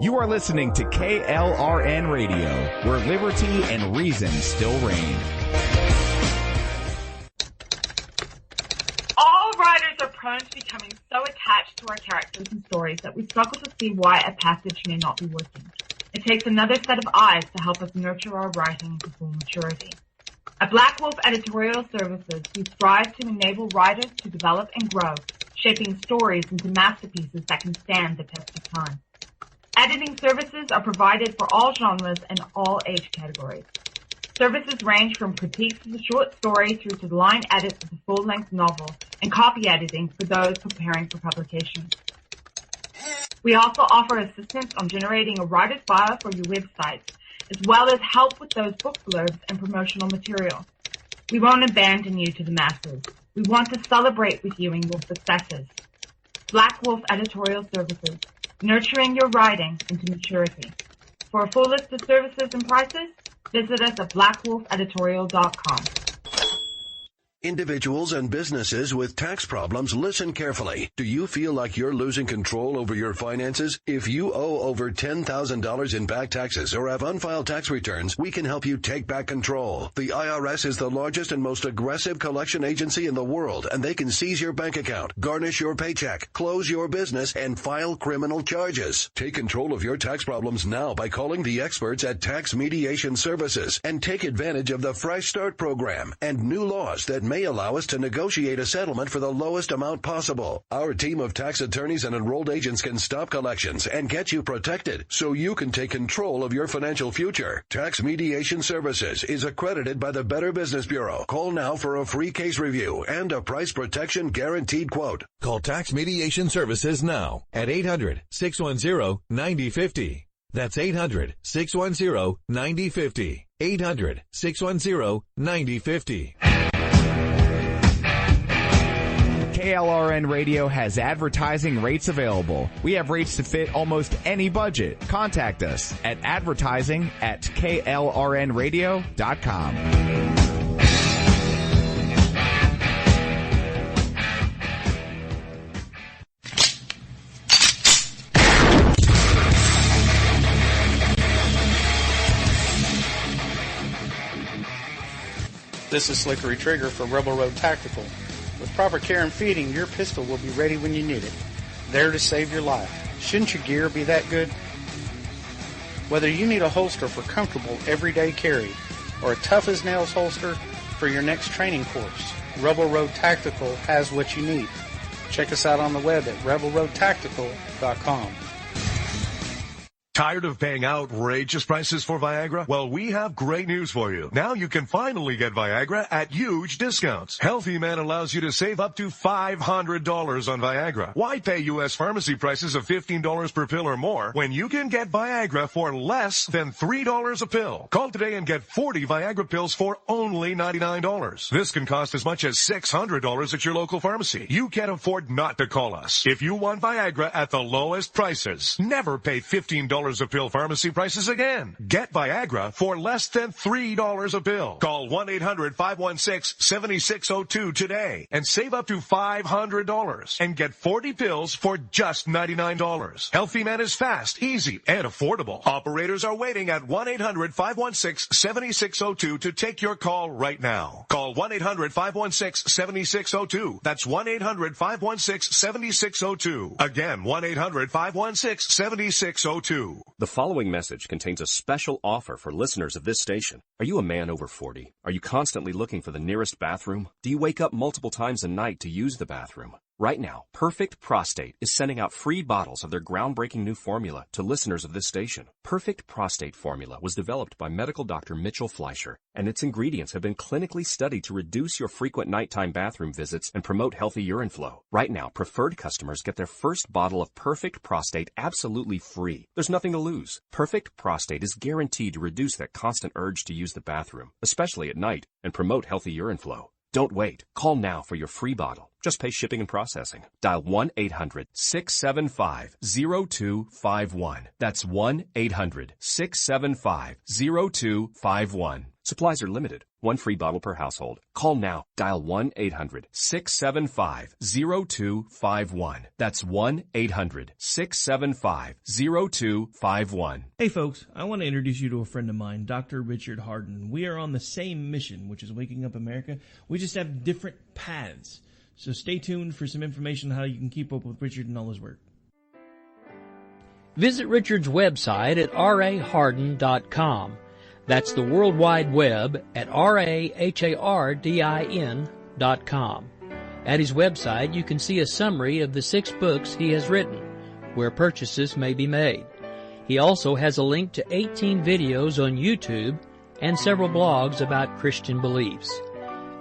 You are listening to KLRN Radio, where liberty and reason still reign. All writers are prone to becoming so attached to our characters and stories that we struggle to see why a passage may not be working. It takes another set of eyes to help us nurture our writing to full maturity. At Black Wolf Editorial Services, we strive to enable writers to develop and grow, shaping stories into masterpieces that can stand the test of time. Editing services are provided for all genres and all age categories. Services range from critiques of the short story through to the line edits of the full-length novel and copy editing for those preparing for publication. We also offer assistance on generating a writer's bio for your website, as well as help with those book blurbs and promotional material. We won't abandon you to the masses. We want to celebrate with you in your successes. Black Wolf Editorial Services, nurturing your writing into maturity. For a full list of services and prices, visit us at blackwolfeditorial.com. Individuals and businesses with tax problems, listen carefully. Do you feel like you're losing control over your finances? If you owe over $10,000 in back taxes or have unfiled tax returns, we can help you take back control. The IRS is the largest and most aggressive collection agency in the world, and they can seize your bank account, garnish your paycheck, close your business, and file criminal charges. Take control of your tax problems now by calling the experts at Tax Mediation Services and take advantage of the Fresh Start program and new laws that may allow us to negotiate a settlement for the lowest amount possible. Our team of tax attorneys and enrolled agents can stop collections and get you protected so you can take control of your financial future. Tax Mediation Services is accredited by the Better Business Bureau. Call now for a free case review and a price protection guaranteed quote. Call Tax Mediation Services now at 800-610-9050. That's 800-610-9050. 800-610-9050. KLRN Radio has advertising rates available. We have rates to fit almost any budget. Contact us at advertising@klrnradio.com. This is Slickery Trigger for Rebel Road Tactical. With proper care and feeding, your pistol will be ready when you need it, there to save your life. Shouldn't your gear be that good? Whether you need a holster for comfortable everyday carry or a tough-as-nails holster for your next training course, Rebel Road Tactical has what you need. Check us out on the web at rebelroadtactical.com. Tired of paying outrageous prices for Viagra? Well, we have great news for you. Now you can finally get Viagra at huge discounts. Healthy Man allows you to save up to $500 on Viagra. Why pay U.S. pharmacy prices of $15 per pill or more when you can get Viagra for less than $3 a pill? Call today and get 40 Viagra pills for only $99. This can cost as much as $600 at your local pharmacy. You can't afford not to call us. If you want Viagra at the lowest prices, never pay $15 a pill pharmacy prices again. Get Viagra for less than $3 a pill. Call 1-800-516-7602 today and save up to $500 and get 40 pills for just $99. Healthy Man is fast, easy, and affordable. Operators are waiting at 1-800-516-7602 to take your call right now. Call 1-800-516-7602. That's 1-800-516-7602. Again, 1-800-516-7602. The following message contains a special offer for listeners of this station. Are you a man over 40? Are you constantly looking for the nearest bathroom? Do you wake up multiple times a night to use the bathroom? Right now, Perfect Prostate is sending out free bottles of their groundbreaking new formula to listeners of this station. Perfect Prostate Formula was developed by medical doctor Mitchell Fleischer, and its ingredients have been clinically studied to reduce your frequent nighttime bathroom visits and promote healthy urine flow. Right now, preferred customers get their first bottle of Perfect Prostate absolutely free. There's nothing to lose. Perfect Prostate is guaranteed to reduce that constant urge to use the bathroom, especially at night, and promote healthy urine flow. Don't wait. Call now for your free bottle. Just pay shipping and processing. Dial 1-800-675-0251. That's 1-800-675-0251. Supplies are limited. One free bottle per household. Call now. Dial 1-800-675-0251. That's 1-800-675-0251. Hey folks, I want to introduce you to a friend of mine, Dr. Richard Harden. We are on the same mission, which is waking up America. We just have different paths. So stay tuned for some information on how you can keep up with Richard and all his work. Visit Richard's website at raharden.com. That's the World Wide Web at RAHARDIN.com. At his website, you can see a summary of the 6 books he has written, where purchases may be made. He also has a link to 18 videos on YouTube and several blogs about Christian beliefs.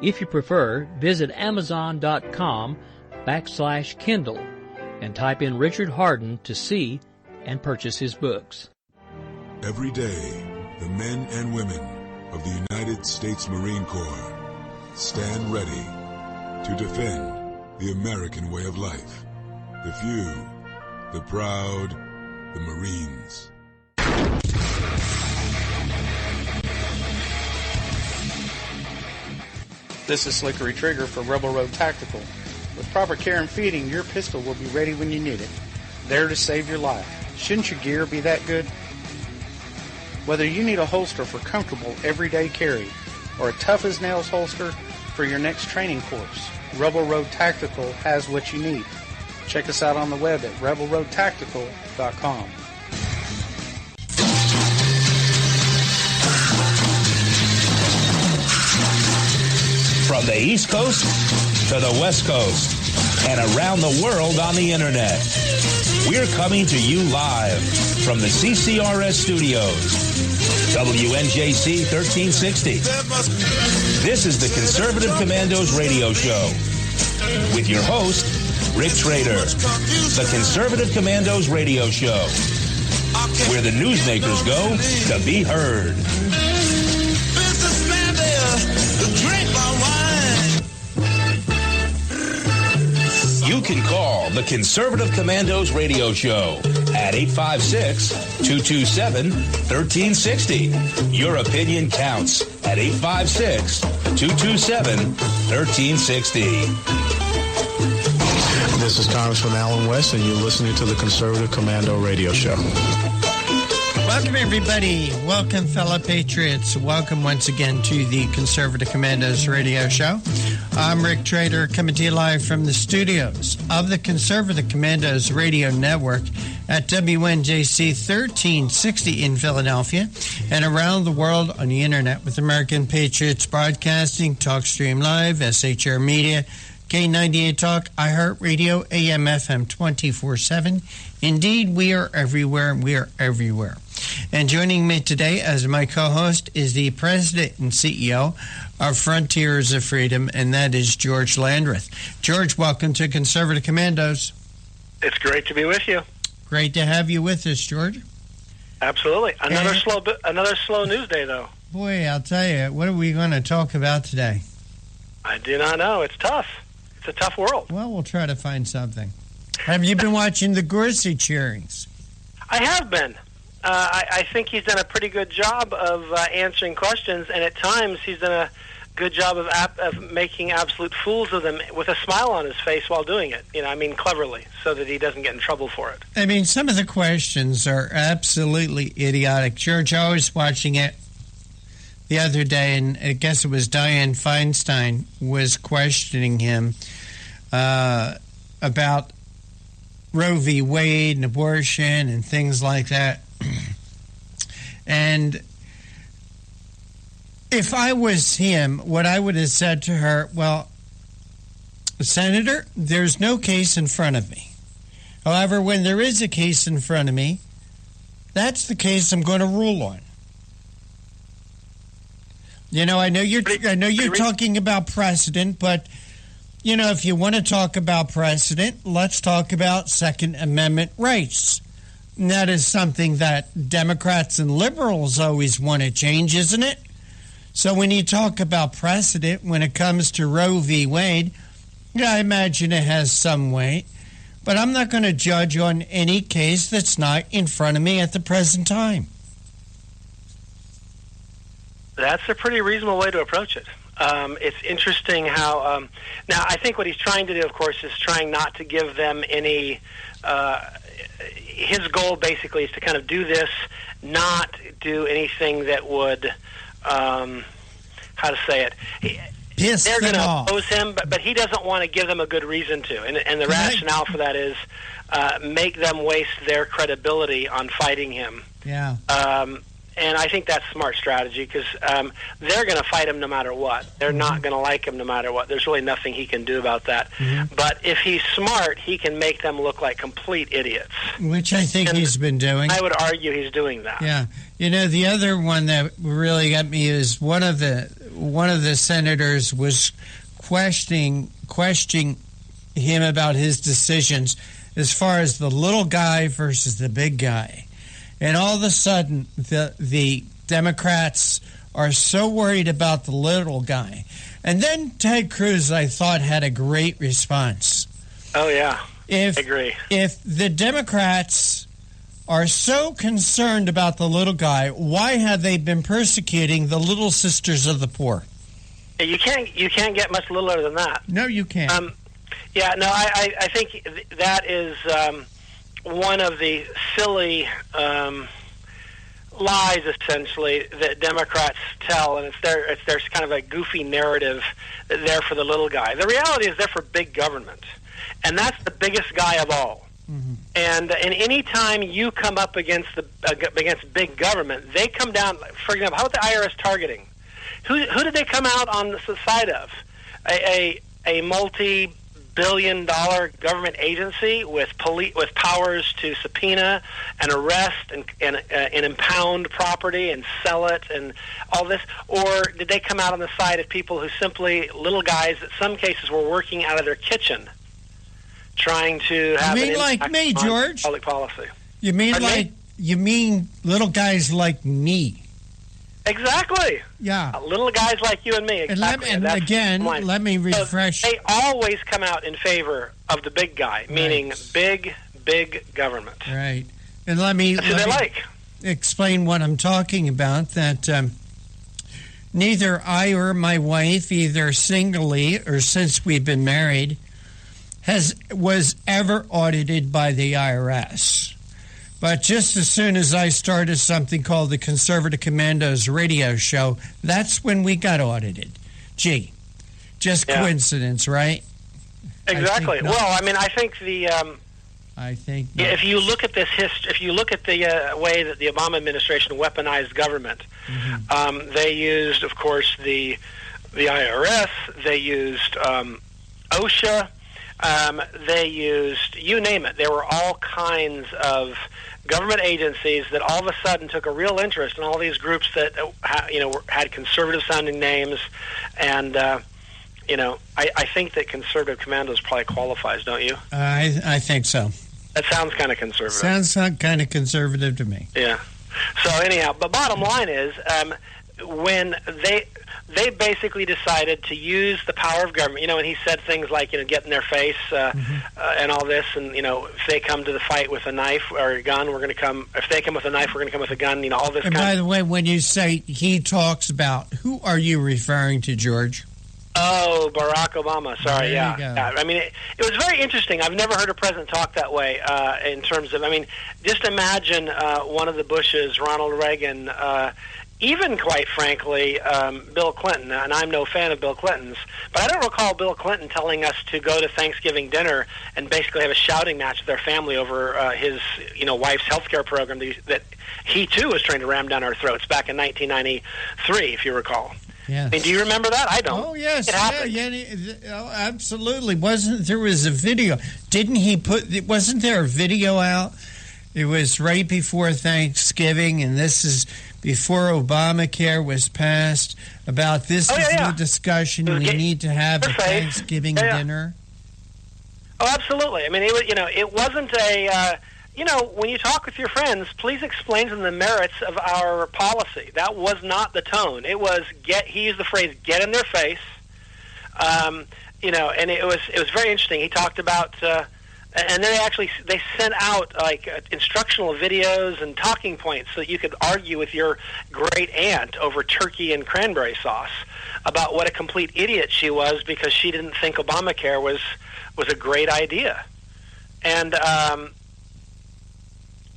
If you prefer, visit Amazon.com/Kindle and type in Richard Harden to see and purchase his books. Every day, the men and women of the United States Marine Corps stand ready to defend the American way of life. The few, the proud, the Marines. This is Slickery Trigger for Rebel Road Tactical. With proper care and feeding, your pistol will be ready when you need it. There to save your life. Shouldn't your gear be that good? Whether you need a holster for comfortable everyday carry or a tough-as-nails holster for your next training course, Rebel Road Tactical has what you need. Check us out on the web at rebelroadtactical.com. From the East Coast to the West Coast and around the world on the Internet, we're coming to you live from the CCRS studios. WNJC 1360. This is the Conservative Commandos radio show with your host, Rick Trader. The Conservative Commandos radio show, where the newsmakers go to be heard. Businessman there, drink my wine. You can call the Conservative Commandos radio show at 856-227-1360. Your opinion counts at 856-227-1360. This is Congressman Alan West, and you're listening to the Conservative Commando radio show. Welcome, everybody. Welcome, fellow patriots. Welcome once again to the Conservative Commandos radio show. I'm Rick Trader, coming to you live from the studios of the Conservative Commandos radio network at WNJC 1360 in Philadelphia and around the world on the internet with American Patriots Broadcasting, TalkStream Live, SHR Media, K98 Talk, iHeartRadio, AM, FM 24/7. Indeed, we are everywhere. We are everywhere. And joining me today as my co-host is the President and CEO of Frontiers of Freedom, and that is George Landreth. George, welcome to Conservative Commandos. It's great to be with you. Great to have you with us, George. Absolutely. Another slow news day, though. Boy, I'll tell you, what are we going to talk about today? I do not know. It's tough. It's a tough world. Well, we'll try to find something. Have you been watching the Gorsuch hearings? I have been. I think he's done a pretty good job of answering questions, and at times he's done a good job of making absolute fools of them with a smile on his face while doing it. Cleverly, so that he doesn't get in trouble for it. I mean, some of the questions are absolutely idiotic. George, I was watching it the other day, and I guess it was Dianne Feinstein was questioning him about Roe v. Wade and abortion and things like that. And if I was him, what I would have said to her, well, Senator, there's no case in front of me. However, when there is a case in front of me, that's the case I'm going to rule on. I know you're talking about precedent, but if you want to talk about precedent, let's talk about Second Amendment rights. And that is something that Democrats and liberals always want to change, isn't it? So when you talk about precedent, when it comes to Roe v. Wade, I imagine it has some weight. But I'm not going to judge on any case that's not in front of me at the present time. That's a pretty reasonable way to approach it. It's interesting how now I think what he's trying to do, of course, is trying not to give them any. His goal basically is to kind of do this, not do anything that would, how to say it. They're going to oppose him, but he doesn't want to give them a good reason to. And the rationale for that is make them waste their credibility on fighting him. Yeah. And I think that's smart strategy because they're going to fight him no matter what. They're not going to like him no matter what. There's really nothing he can do about that. But if he's smart, he can make them look like complete idiots. Which I think he's been doing. I would argue he's doing that. Yeah. You know, the other one that really got me is one of the senators was questioning him about his decisions as far as the little guy versus the big guy. And all of a sudden, the Democrats are so worried about the little guy. And then Ted Cruz, I thought, had a great response. Oh, yeah. I agree. If the Democrats are so concerned about the little guy, why have they been persecuting the little sisters of the poor? You can't get much littler than that. No, you can't. I think that is one of the silly lies, essentially, that Democrats tell, and it's their kind of a goofy narrative that they're for the little guy. The reality is they're for big government, and that's the biggest guy of all. And any time you come up against big government, they come down. For example, how about the IRS targeting? Who did they come out on the side of? A multi-billion-dollar government agency with powers to subpoena and arrest and impound property and sell it and all this? Or did they come out on the side of people who simply, little guys, in some cases, were working out of their kitchen, trying to have an impact like me, on George? Public policy? You mean little guys like me? Exactly. Yeah. Little guys like you and me. Exactly. And let me refresh. So they always come out in favor of the big guy, meaning big government. Right. And let me explain what I'm talking about. That neither I or my wife, either singly or since we've been married, was ever audited by the IRS. But just as soon as I started something called the Conservative Commandos radio show, that's when we got audited. Gee, just coincidence, right? Exactly. I think if you look at this history, if you look at the way that the Obama administration weaponized government, they used, of course, the IRS. They used OSHA. They used, you name it. There were all kinds of government agencies that all of a sudden took a real interest in all these groups that had conservative-sounding names, and I think that Conservative Commandos probably qualifies, don't you? I think so. That sounds kind of conservative. Sounds kind of conservative to me. Yeah. So anyhow, but bottom line is, when they basically decided to use the power of government, and he said things like, get in their face and all this, and, if they come to the fight with a knife or a gun, if they come with a knife, we're going to come with a gun, all this and by the way, when you say he talks about, who are you referring to, George? Oh, Barack Obama. Sorry, there you go. I mean, it was very interesting. I've never heard a president talk that way in terms of, just imagine one of the Bushes, Ronald Reagan, even, quite frankly, Bill Clinton, and I'm no fan of Bill Clinton's, but I don't recall Bill Clinton telling us to go to Thanksgiving dinner and basically have a shouting match with our family over his, wife's health care program that he, too, was trying to ram down our throats back in 1993, if you recall. Yes. Do you remember that? I don't. Oh, yes. It happened. Absolutely. There was a video. Wasn't there a video out? It was right before Thanksgiving, and this is before Obamacare was passed, about this the discussion we need to have at Thanksgiving dinner. Oh, absolutely. It wasn't a... when you talk with your friends, please explain to them the merits of our policy. That was not the tone. It was he used the phrase "get in their face," and it was very interesting. He talked about And then they sent out like instructional videos and talking points so that you could argue with your great aunt over turkey and cranberry sauce about what a complete idiot she was because she didn't think Obamacare was a great idea. And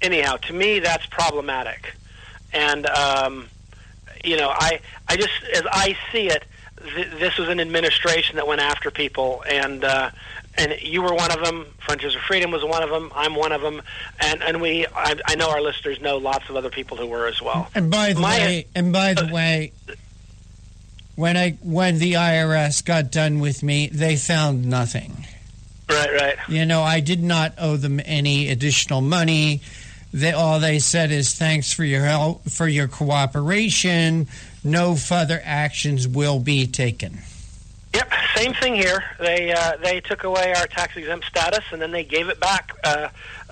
anyhow, to me, that's problematic. And I just, as I see it, this was an administration that went after people, and you were one of them. Frontiers for Freedom was one of them. I'm one of them, and I know our listeners know lots of other people who were as well. And by the way, when the IRS got done with me, they found nothing. Right. I did not owe them any additional money. All they said is thanks for your help, for your cooperation. No further actions will be taken. Yep, same thing here. They took away our tax exempt status and then they gave it back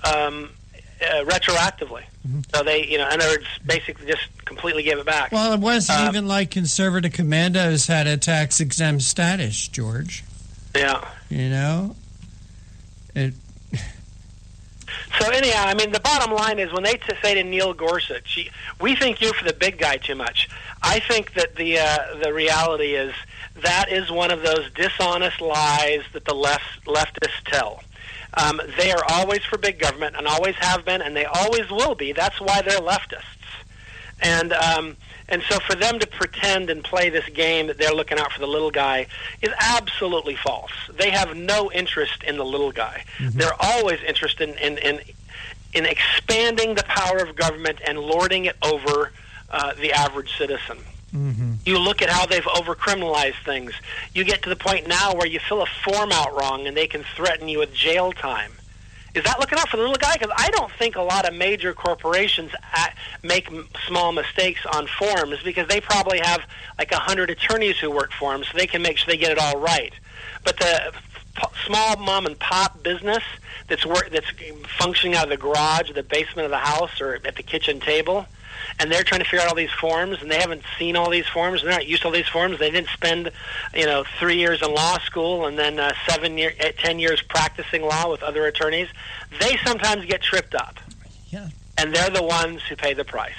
retroactively. Mm-hmm. So they, in other words, basically just completely gave it back. Well, it wasn't even like Conservative Commandos had a tax exempt status, George. Yeah. So anyhow, the bottom line is when they say to Neil Gorsuch, we think you're for the big guy too much. I think that the reality is that is one of those dishonest lies that the leftists tell. They are always for big government and always have been, and they always will be. That's why they're leftists. And so for them to pretend and play this game that they're looking out for the little guy is absolutely false. They have no interest in the little guy. Mm-hmm. They're always interested in expanding the power of government and lording it over the average citizen. Mm-hmm. You look at how they've overcriminalized things. You get to the point now where you fill a form out wrong and they can threaten you with jail time. Is that looking out for the little guy? Because I don't think a lot of major corporations make small mistakes on forms because they probably have like 100 attorneys who work for them, so they can make sure they get it all right. But the small mom and pop business that's functioning out of the garage, or the basement of the house, or at the kitchen table, and they're trying to figure out all these forms, and they haven't seen all these forms, and they're not used to all these forms. They didn't spend, 3 years in law school and then 10 years practicing law with other attorneys. They sometimes get tripped up. Yeah. And they're the ones who pay the price.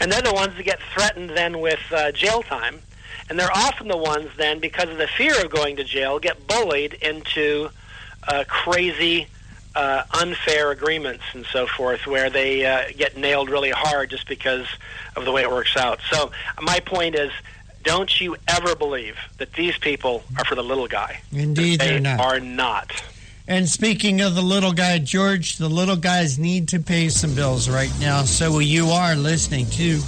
And they're the ones that get threatened then with jail time. And they're often the ones then, because of the fear of going to jail, get bullied into crazy unfair agreements and so forth, where they get nailed really hard just because of the way it works out. So my point is, don't you ever believe that these people are for the little guy. Indeed, they are not. not. And speaking of the little guy, George, the little guys need to pay some bills right now. So you are listening to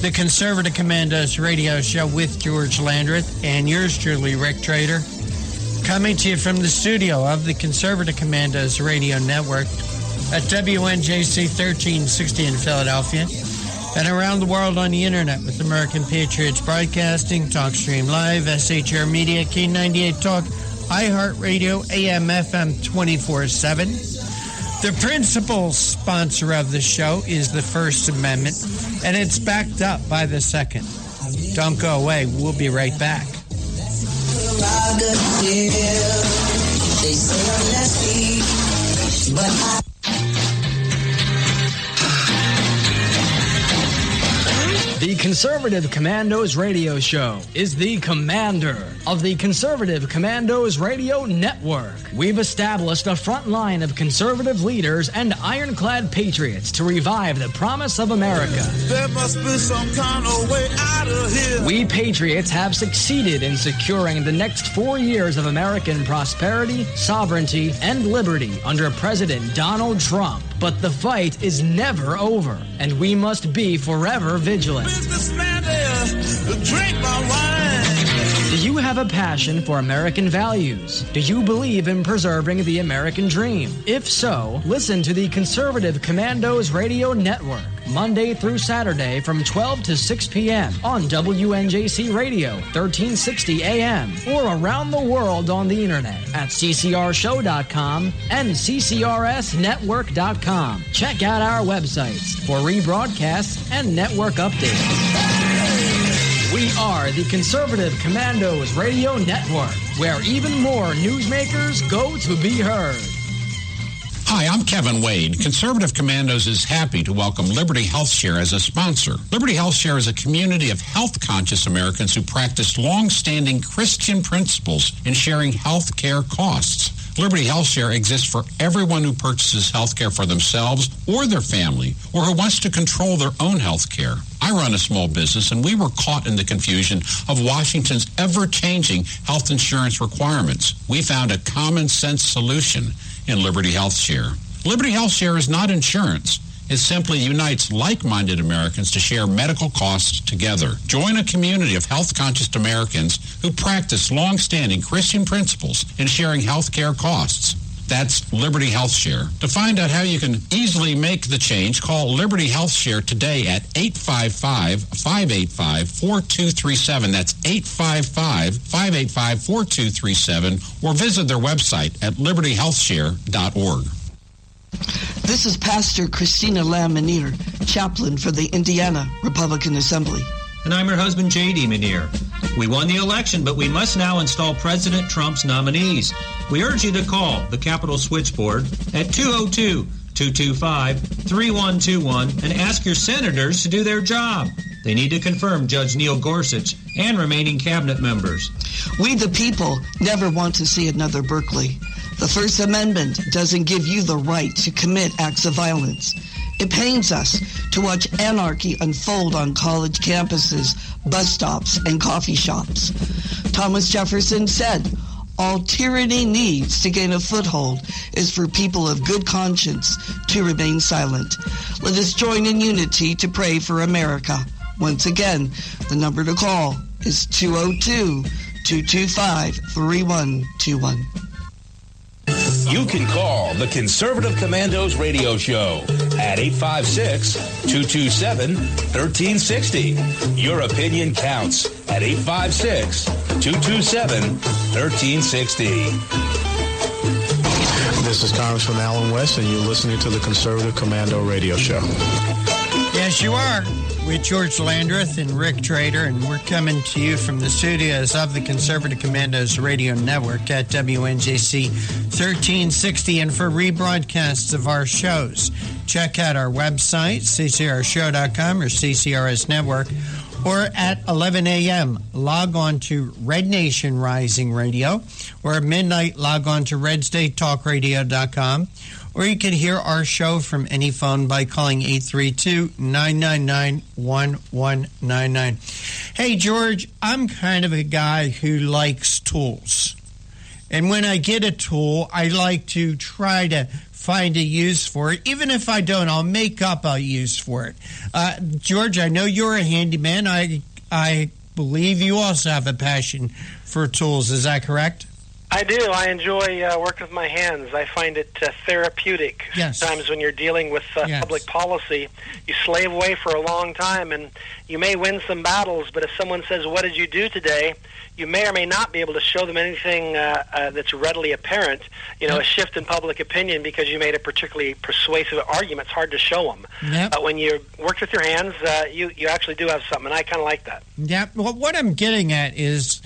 the Conservative Commandos radio show with George Landreth and yours truly, Rick Trader, coming to you from the studio of the Conservative Commandos radio network at WNJC 1360 in Philadelphia and around the world on the internet with American Patriots Broadcasting, TalkStream Live, SHR Media, K98 Talk, iHeartRadio, AM, FM 24/7. The principal sponsor of the show is the First Amendment, and it's backed up by the Second. Don't go away. We'll be right back. The Conservative Commandos radio show is the commander of the Conservative Commandos radio network. We've established a front line of conservative leaders and ironclad patriots to revive the promise of America. There must be some kind of way out of here. We patriots have succeeded in securing the next 4 years of American prosperity, sovereignty, and liberty under President Donald Trump. But the fight is never over, and we must be forever vigilant. Businessman there, drink my wine. Do you have a passion for American values? Do you believe in preserving the American dream? If so, listen to the Conservative Commandos Radio Network, Monday through Saturday from 12 to 6 p.m. on WNJC Radio, 1360 AM, or around the world on the internet at ccrshow.com and ccrsnetwork.com. Check out our websites for rebroadcasts and network updates. We are the Conservative Commandos Radio Network, where even more newsmakers go to be heard. Hi, I'm Kevin Wade. Conservative Commandos is happy to welcome Liberty HealthShare as a sponsor. Liberty HealthShare is a community of health-conscious Americans who practice long-standing Christian principles in sharing health care costs. Liberty HealthShare exists for everyone who purchases health care for themselves or their family, or who wants to control their own health care. I run a small business, and we were caught in the confusion of Washington's ever-changing health insurance requirements. We found a common-sense solution in Liberty HealthShare. Liberty HealthShare is not insurance. It simply unites like-minded Americans to share medical costs together. Join a community of health-conscious Americans who practice long-standing Christian principles in sharing health care costs. That's Liberty HealthShare. To find out how you can easily make the change, call Liberty HealthShare today at 855-585-4237. That's 855-585-4237, or visit their website at libertyhealthshare.org. This is Pastor Christina Lamb-Menier, chaplain for the Indiana Republican Assembly. And I'm her husband, J.D. Menier. We won the election, but we must now install President Trump's nominees. We urge you to call the Capitol Switchboard at 202-225-3121 and ask your senators to do their job. They need to confirm Judge Neil Gorsuch and remaining cabinet members. We, the people, never want to see another Berkeley. The First Amendment doesn't give you the right to commit acts of violence. It pains us to watch anarchy unfold on college campuses, bus stops, and coffee shops. Thomas Jefferson said, "All tyranny needs to gain a foothold is for people of good conscience to remain silent." Let us join in unity to pray for America. Once again, the number to call is 202-225-3121. You can call the Conservative Commandos radio show at 856-227-1360. Your opinion counts at 856-227-1360. This is Congressman Alan West, and you're listening to the Conservative Commando radio show. Yes, you are, with George Landreth and Rick Trader, and we're coming to you from the studios of the Conservative Commandos Radio Network at WNJC 1360. And for rebroadcasts of our shows, check out our website, ccrshow.com or CCRS Network, or at 11 a.m., log on to Red Nation Rising Radio, or at midnight, log on to redstatetalkradio.com. Or you can hear our show from any phone by calling 832-999-1199. Hey, George, I'm kind of a guy who likes tools. And when I get a tool, I like to try to find a use for it. Even if I don't, I'll make up a use for it. George, I know you're a handyman. I believe you also have a passion for tools. Is that correct? I do. I enjoy working with my hands. I find it therapeutic. Yes. Sometimes when you're dealing with public policy, you slave away for a long time, and you may win some battles, but if someone says, "What did you do today?" you may or may not be able to show them anything that's readily apparent, a shift in public opinion because you made a particularly persuasive argument. It's hard to show them. Yep. But when you work with your hands, you actually do have something, and I kind of like that. Yeah. Well, what I'm getting at is,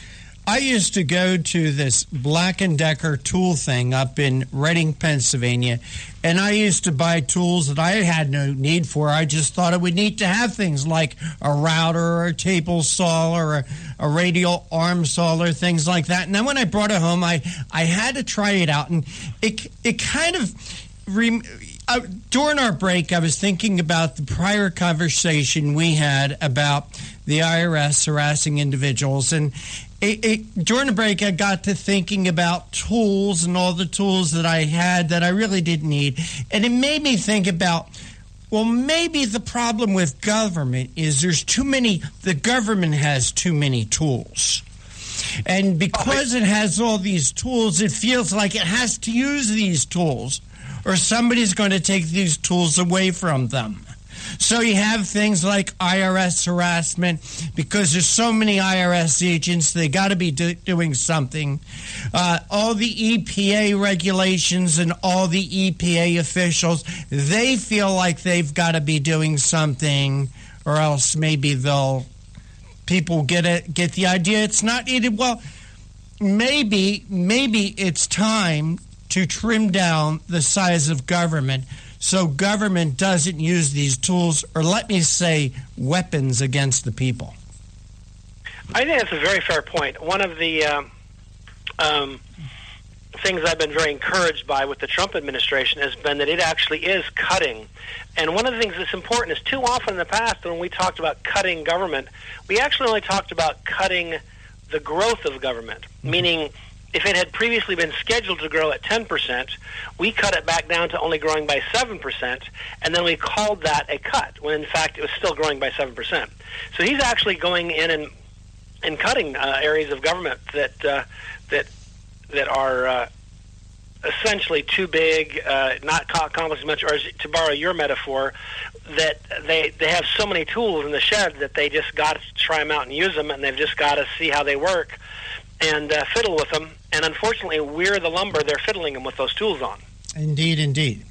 I used to go to this Black & Decker tool thing up in Reading, Pennsylvania, and I used to buy tools that I had no need for. I just thought it would need to have things like a router or a table saw or a radial arm saw or things like that. And then when I brought it home, I had to try it out, and it kind of... during our break, I was thinking about the prior conversation we had about the IRS harassing individuals, and during the break, I got to thinking about tools and all the tools that I had that I really didn't need, and it made me think about, well, maybe the problem with government is the government has too many tools. And because it has all these tools, it feels like it has to use these tools, or somebody's going to take these tools away from them. So you have things like IRS harassment, because there's so many IRS agents, they got to be doing something. All the EPA regulations and all the EPA officials, they feel like they've got to be doing something, or else maybe people get the idea it's not needed. Well, maybe it's time to trim down the size of government so government doesn't use these tools, or let me say, weapons against the people? I think that's a very fair point. One of the things I've been very encouraged by with the Trump administration has been that it actually is cutting. And one of the things that's important is too often in the past when we talked about cutting government, we actually only talked about cutting the growth of government, meaning if it had previously been scheduled to grow at 10%, we cut it back down to only growing by 7%, and then we called that a cut, when in fact it was still growing by 7%. So he's actually going in and cutting areas of government that are essentially too big, not accomplishing much, or to borrow your metaphor, that they have so many tools in the shed that they just got to try them out and use them, and they've just got to see how they work and fiddle with them. And unfortunately, we're the lumber they're fiddling them with those tools on. Indeed, indeed.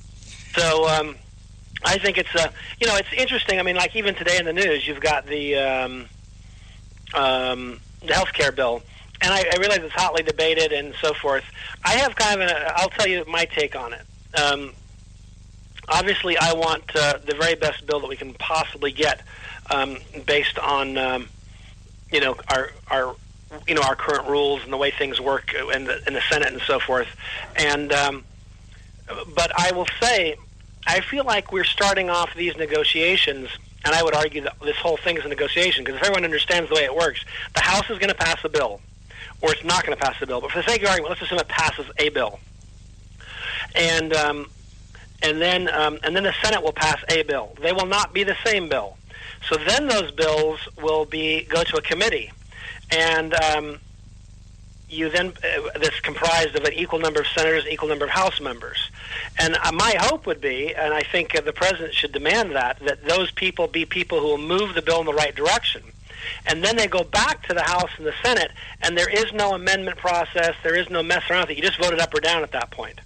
So I think it's it's interesting. I mean, like even today in the news, you've got the health care bill. And I realize it's hotly debated and so forth. I have kind of I'll tell you my take on it. Obviously, I want the very best bill that we can possibly get based on, our current rules and the way things work in the Senate and so forth. And but I will say, I feel like we're starting off these negotiations, and I would argue that this whole thing is a negotiation, because if everyone understands the way it works, the House is going to pass a bill, or it's not going to pass the bill. But for the sake of argument, let's assume it passes a bill, and then the Senate will pass a bill. They will not be the same bill. So then those bills will go to a committee, and you then that's comprised of an equal number of senators, equal number of House members. And my hope would be, and I think the president should demand that those people be people who will move the bill in the right direction. And then they go back to the House and the Senate, and there is no amendment process. There is no mess around with it. You just vote it up or down at that point.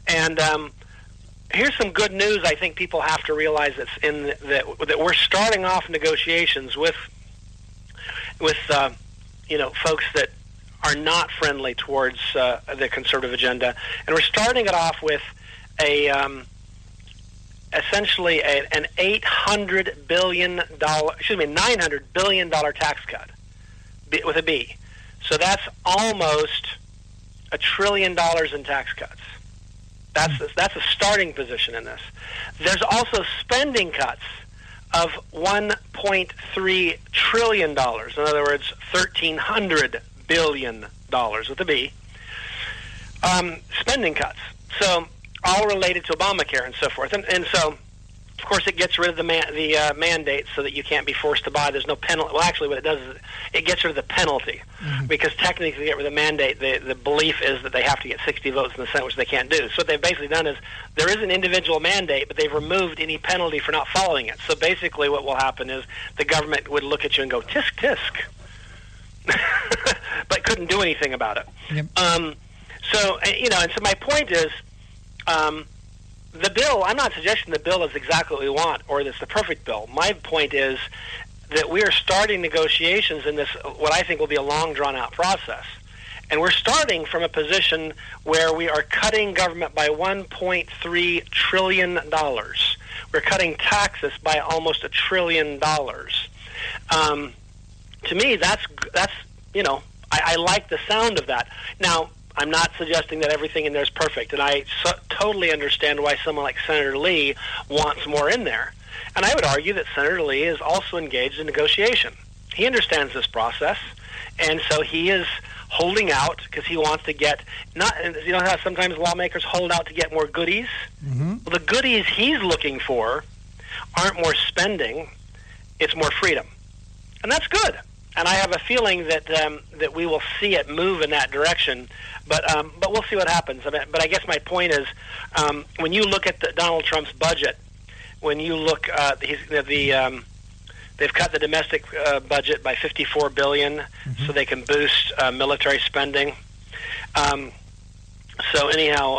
And here's some good news. I think people have to realize that we're starting off negotiations with folks that are not friendly towards the conservative agenda, and we're starting it off with essentially an $900 billion tax cut with a B. So that's almost $1 trillion in tax cuts. That's a starting position in this. There's also spending cuts of $1.3 trillion. In other words, $1,300 billion with a B. Spending cuts. So all related to Obamacare and so forth. And so, of course, it gets rid of the mandate so that you can't be forced to buy. There's no penalty. Well, actually, what it does is it gets rid of the penalty. Mm-hmm. Because technically, to get rid of the mandate, the belief is that they have to get 60 votes in the Senate, which they can't do. So what they've basically done is there is an individual mandate, but they've removed any penalty for not following it. So basically what will happen is the government would look at you and go, tisk, tisk. But couldn't do anything about it. Yep. And so my point is, the bill, I'm not suggesting the bill is exactly what we want or that it's the perfect bill. My point is that we are starting negotiations in this, what I think will be a long, drawn-out process. And we're starting from a position where we are cutting government by $1.3 trillion. We're cutting taxes by almost $1 trillion. To me, that's I like the sound of that. Now, I'm not suggesting that everything in there is perfect, and I totally understand why someone like Senator Lee wants more in there. And I would argue that Senator Lee is also engaged in negotiation. He understands this process, and so he is holding out because he wants to get, how sometimes lawmakers hold out to get more goodies? Mm-hmm. Well, the goodies he's looking for aren't more spending, it's more freedom. And that's good. And I have a feeling that we will see it move in that direction, but we'll see what happens. But I guess my point is, when you look at Donald Trump's budget, when you look, they've cut the domestic budget by $54 billion, mm-hmm. so they can boost military spending. So anyhow,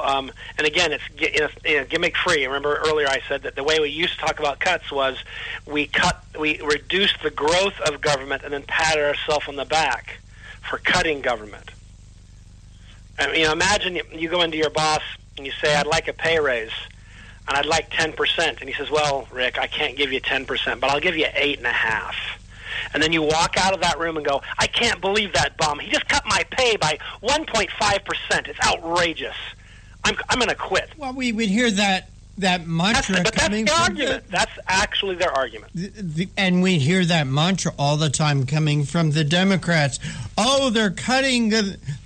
and again, it's gimmick free. Remember earlier I said that the way we used to talk about cuts was we reduced the growth of government and then patted ourselves on the back for cutting government. Imagine you go into your boss and you say, I'd like a pay raise, and I'd like 10%. And he says, well, Rick, I can't give you 10%, but I'll give you 8.5%. And then you walk out of that room and go, I can't believe that bum. He just cut my pay by 1.5%. It's outrageous. I'm going to quit. Well, we would hear that mantra coming from argument. That's actually their argument. And we hear that mantra all the time coming from the Democrats. Oh, they're cutting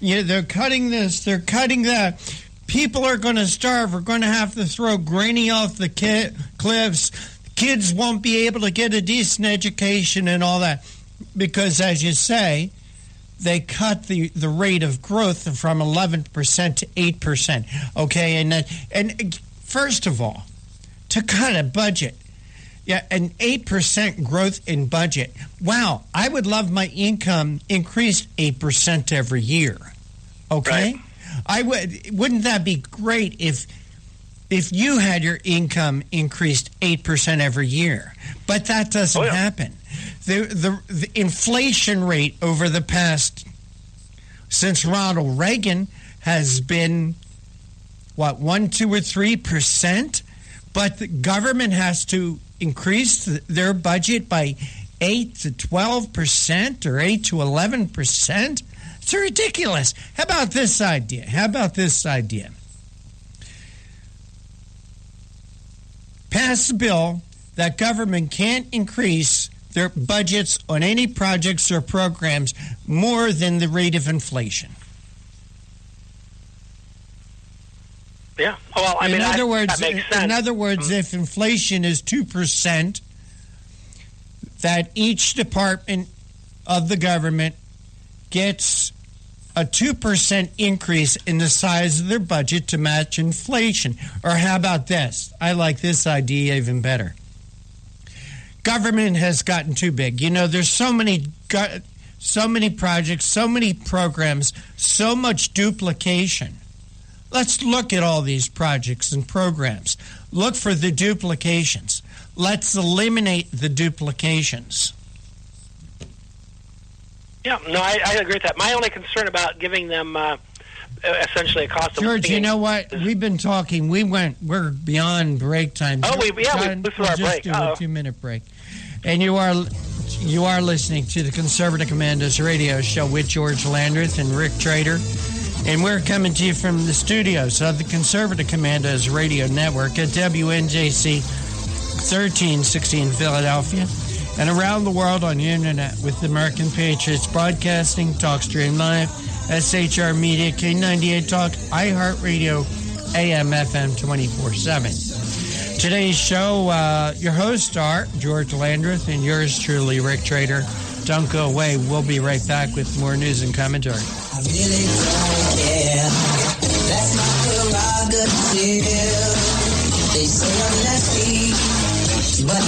they're cutting this, they're cutting that. People are going to starve. We're going to have to throw Granny off the cliffs. Kids won't be able to get a decent education and all that. Because, as you say, they cut the rate of growth from 11% to 8%. Okay, and first of all, to cut a budget, an 8% growth in budget. Wow, I would love my income increased 8% every year. Okay, right. Wouldn't that be great if you had your income increased 8% every year? But that doesn't happen. The inflation rate over the past, since Ronald Reagan, has been, 1%, 2%, or 3%? But the government has to increase their budget by 8 to 12% or 8 to 11%? It's ridiculous. How about this idea? Pass a bill that government can't increase their budgets on any projects or programs more than the rate of inflation. Yeah. Well, I mean, that makes sense. In other words, if inflation is 2%, that each department of the government gets a 2% increase in the size of their budget to match inflation. Or how about this? I like this idea even better. Government has gotten too big. There's so many projects, so many programs, so much duplication. Let's look at all these projects and programs. Look for the duplications. Let's eliminate the duplications. Yeah, no, I agree with that. My only concern about giving them essentially a cost of living. George, you know what? We've been talking. We're beyond break time. Oh, we blew through our break. Just do a 2-minute break. And you are listening to the Conservative Commandos radio show with George Landreth and Rick Trader. And we're coming to you from the studios of the Conservative Commandos radio network at WNJC 1360 in Philadelphia and around the world on the internet with American Patriots Broadcasting, TalkStream Live, SHR Media, K98 Talk, iHeartRadio, AM, FM 24/7. Today's show, your hosts are George Landreth and yours truly, Rick Trader. Don't go away. We'll be right back with more news and commentary. I really don't care. That's my prerogative. They say I'm nasty, but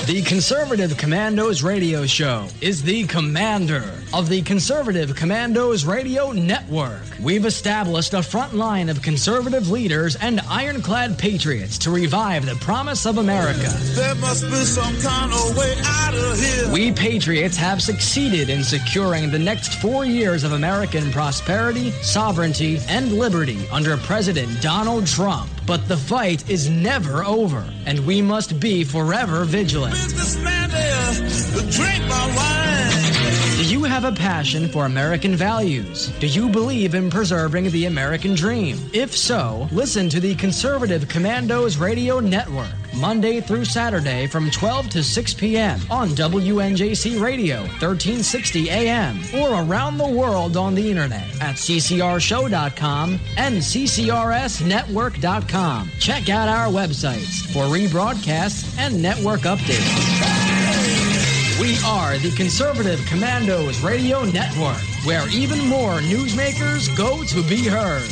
The Conservative Commandos radio show is the commander of the Conservative Commandos radio network. We've established a front line of conservative leaders and ironclad patriots to revive the promise of America. There must be some kind of way out of here. We patriots have succeeded in securing the next 4 years of American prosperity, sovereignty, and liberty under President Donald Trump. But the fight is never over, and we must be forever vigilant. Businessman there, drink my wine. Do you have a passion for American values? Do you believe in preserving the American dream? If so, listen to the Conservative Commandos Radio Network, Monday through Saturday from 12 to 6 p.m. on WNJC Radio, 1360 AM, or around the world on the internet at ccrshow.com and ccrsnetwork.com. Check out our websites for rebroadcasts and network updates. We are the Conservative Commandos Radio Network, where even more newsmakers go to be heard.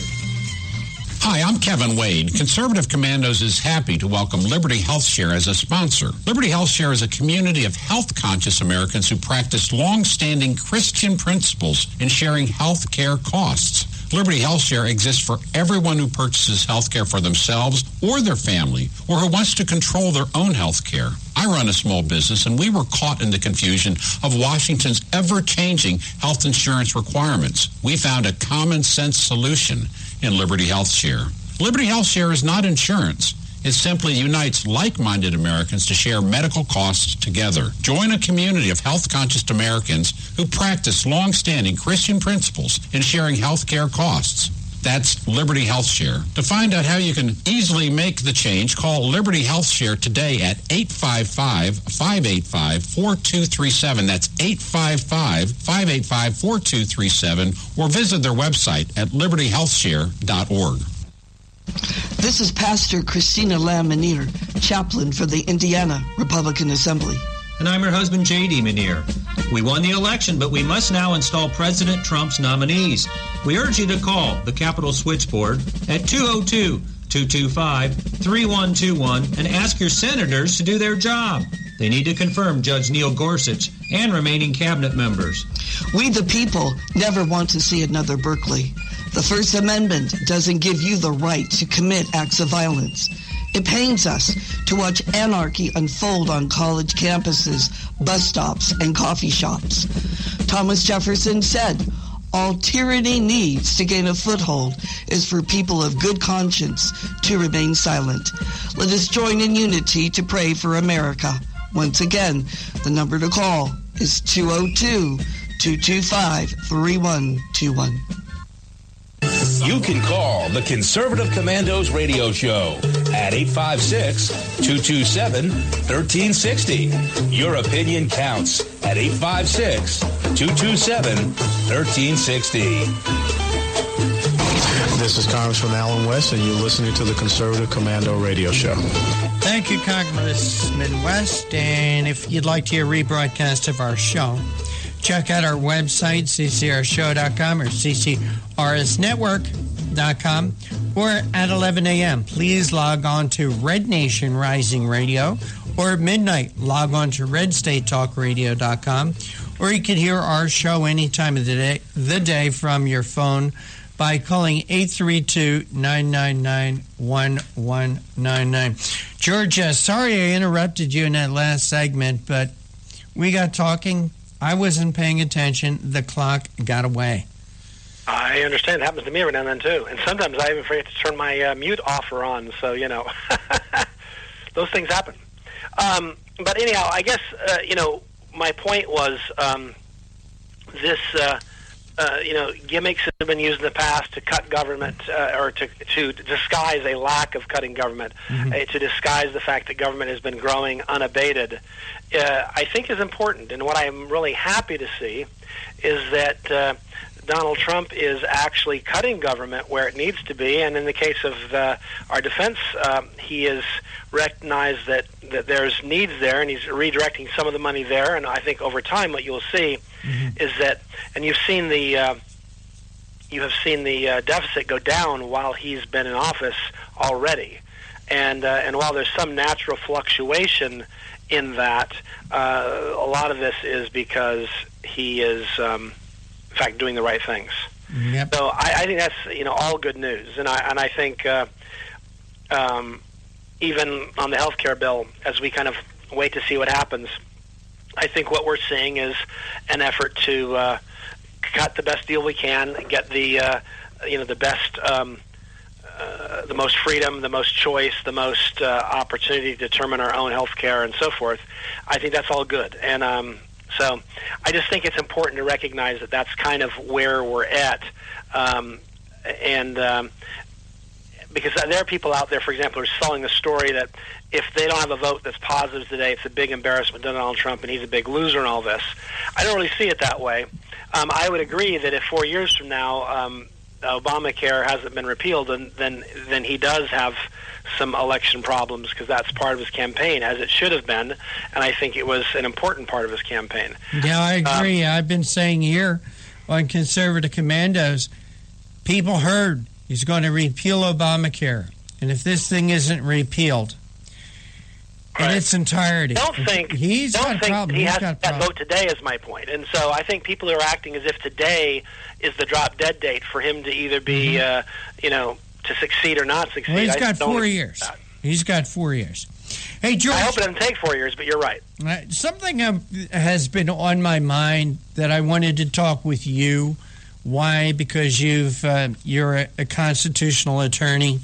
Hi, I'm Kevin Wade. Conservative Commandos is happy to welcome Liberty HealthShare as a sponsor. Liberty HealthShare is a community of health-conscious Americans who practice long-standing Christian principles in sharing health care costs. Liberty Health Share exists for everyone who purchases health care for themselves or their family, or who wants to control their own health care. I run a small business, and we were caught in the confusion of Washington's ever-changing health insurance requirements. We found a common-sense solution in Liberty Health Share. Liberty Health Share is not insurance. It simply unites like-minded Americans to share medical costs together. Join a community of health-conscious Americans who practice long-standing Christian principles in sharing health care costs. That's Liberty Health Share. To find out how you can easily make the change, call Liberty Health Share today at 855-585-4237. That's 855-585-4237, or visit their website at libertyhealthshare.org. This is Pastor Christina Lamb-Menier, chaplain for the Indiana Republican Assembly. And I'm her husband, J.D. Menier. We won the election, but we must now install President Trump's nominees. We urge you to call the Capitol Switchboard at 202-225-3121 and ask your senators to do their job. They need to confirm Judge Neil Gorsuch and remaining cabinet members. We the people never want to see another Berkeley. The First Amendment doesn't give you the right to commit acts of violence. It pains us to watch anarchy unfold on college campuses, bus stops, and coffee shops. Thomas Jefferson said, "All tyranny needs to gain a foothold is for people of good conscience to remain silent." Let us join in unity to pray for America. Once again, the number to call is 202-225-3121. You can call the Conservative Commandos radio show at 856-227-1360. Your opinion counts at 856-227-1360. This is Congressman Alan West, and you're listening to the Conservative Commando radio show. Thank you, Congressman West. And if you'd like to hear a rebroadcast of our show, check out our website, ccrshow.com or ccrsnetwork.com, or at 11 a.m. Please log on to Red Nation Rising Radio, or at midnight, log on to redstatetalkradio.com, or you can hear our show any time of the day from your phone by calling 832-999-1199. George, sorry I interrupted you in that last segment, but we got talking. I wasn't paying attention. The clock got away. I understand. It happens to me every now and then, too. And sometimes I even forget to turn my mute off or on. So, those things happen. But anyhow, I guess, my point was this, gimmicks have been used in the past to cut government or to disguise a lack of cutting government, to disguise the fact that government has been growing unabated, I think is important. And what I'm really happy to see is that Donald Trump is actually cutting government where it needs to be. And in the case of our defense, he has recognized that there's needs there, and he's redirecting some of the money there. And I think over time what you'll see is that, and you have seen the deficit go down while he's been in office already. And while there's some natural fluctuation in that, a lot of this is because he is, in fact, doing the right things. Yep. So I think that's all good news, and I think even on the health care bill, as we kind of wait to see what happens, I think what we're seeing is an effort to cut the best deal we can, get the the best. The most freedom, the most choice, the most opportunity to determine our own health care and so forth. I think that's all good. And so I just think it's important to recognize that that's kind of where we're at. Because there are people out there, for example, who are selling the story that if they don't have a vote that's positive today, it's a big embarrassment to Donald Trump and he's a big loser in all this. I don't really see it that way. I would agree that if 4 years from now Obamacare hasn't been repealed, then he does have some election problems, because that's part of his campaign, as it should have been, and I think it was an important part of his campaign. Yeah, I agree. I've been saying here on Conservative Commandos, people heard he's going to repeal Obamacare, and if this thing isn't repealed, in its entirety. Don't think he has that vote today is my point. And so I think people are acting as if today is the drop dead date for him to either be, to succeed or not succeed. Well, he's got 4 years. He's got 4 years. Hey, George. I hope it doesn't take 4 years, but you're right. Something has been on my mind that I wanted to talk with you. Why? Because you're a constitutional attorney.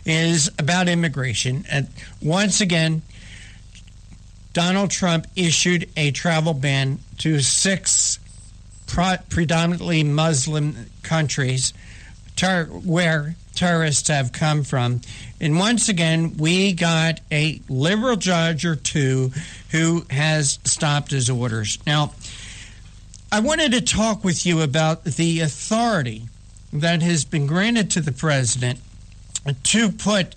Is about immigration. And once again, Donald Trump issued a travel ban to 6 predominantly Muslim countries where terrorists have come from. And once again, we got a liberal judge or two who has stopped his orders. Now, I wanted to talk with you about the authority that has been granted to the president to put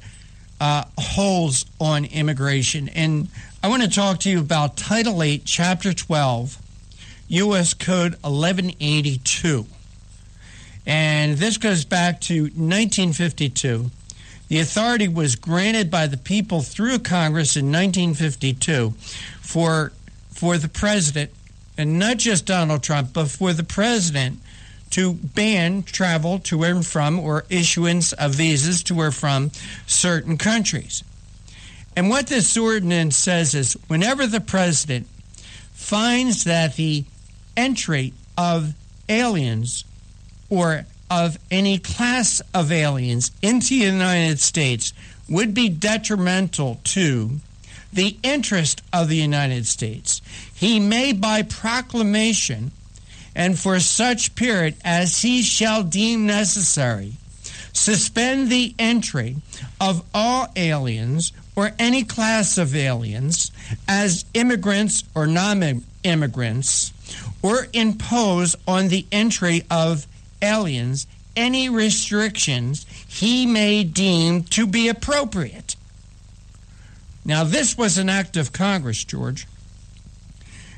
holds on immigration. And I want to talk to you about Title 8, Chapter 12, U.S. Code 1182. And this goes back to 1952. The authority was granted by the people through Congress in 1952 for the president, and not just Donald Trump, but for the president to ban travel to and from or issuance of visas to or from certain countries. And what this ordinance says is whenever the president finds that the entry of aliens or of any class of aliens into the United States would be detrimental to the interest of the United States, he may by proclamation and for such period as he shall deem necessary, suspend the entry of all aliens or any class of aliens as immigrants or non-immigrants, or impose on the entry of aliens any restrictions he may deem to be appropriate. Now, this was an act of Congress, George.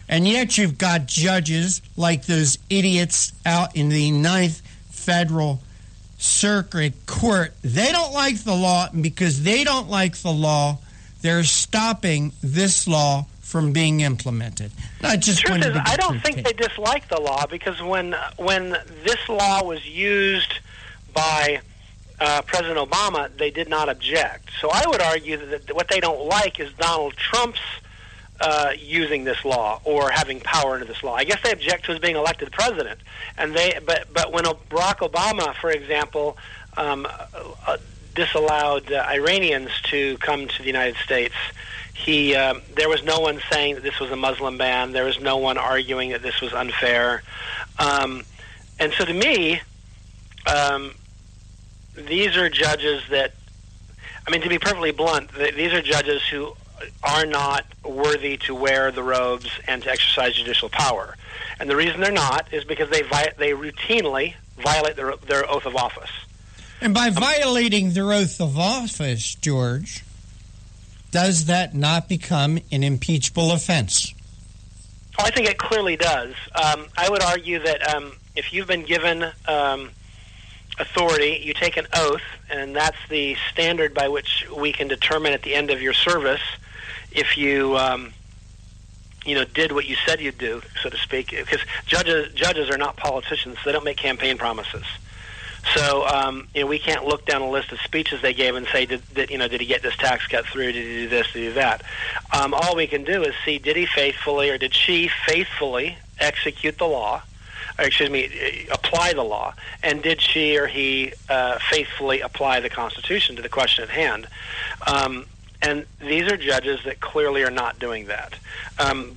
And yet you've got judges like those idiots out in the 9th Federal Circuit Court. They don't like the law, and because they don't like the law, they're stopping this law from being implemented. I don't think they dislike the law, because when this law was used by President Obama, they did not object. So I would argue that what they don't like is Donald Trump's using this law or having power under this law. I guess they object to his being elected president, but when Barack Obama, for example, disallowed Iranians to come to the United States, there was no one saying that this was a Muslim ban. There was no one arguing that this was unfair. And so to me, these are judges that, to be perfectly blunt, these are judges who are not worthy to wear the robes and to exercise judicial power. And the reason they're not is because they routinely violate their oath of office. And by violating their oath of office, George, does that not become an impeachable offense? Oh, I think it clearly does. I would argue that if you've been given authority, you take an oath, and that's the standard by which we can determine at the end of your service if you did what you said you'd do, so to speak. Because judges are not politicians; so they don't make campaign promises. So we can't look down a list of speeches they gave and say, did he get this tax cut through? Did he do this? Did he do that? All we can do is see, did he faithfully or did she faithfully execute the law? Apply the law, and did she or he faithfully apply the Constitution to the question at hand? And these are judges that clearly are not doing that.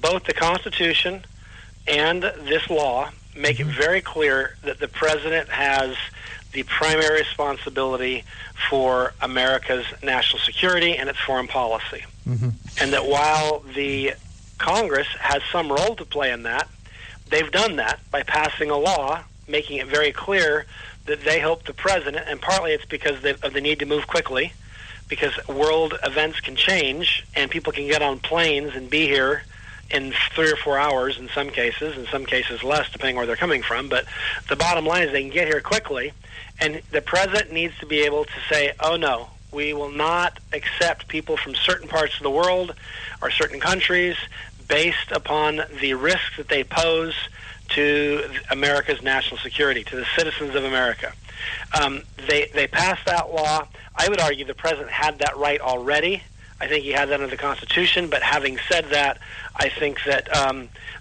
Both the Constitution and this law make it very clear that the president has the primary responsibility for America's national security and its foreign policy. Mm-hmm. And that while the Congress has some role to play in that, they've done that by passing a law making it very clear that they hope the president, and partly it's because of the need to move quickly, because world events can change and people can get on planes and be here in 3 or 4 hours in some cases less, depending where they're coming from. But the bottom line is they can get here quickly, and the president needs to be able to say, oh no, We will not accept people from certain parts of the world or certain countries based upon the risks that they pose to America's national security, to the citizens of America. They passed that law. I would argue the president had that right already. I think he had that under the Constitution, but having said that, I think that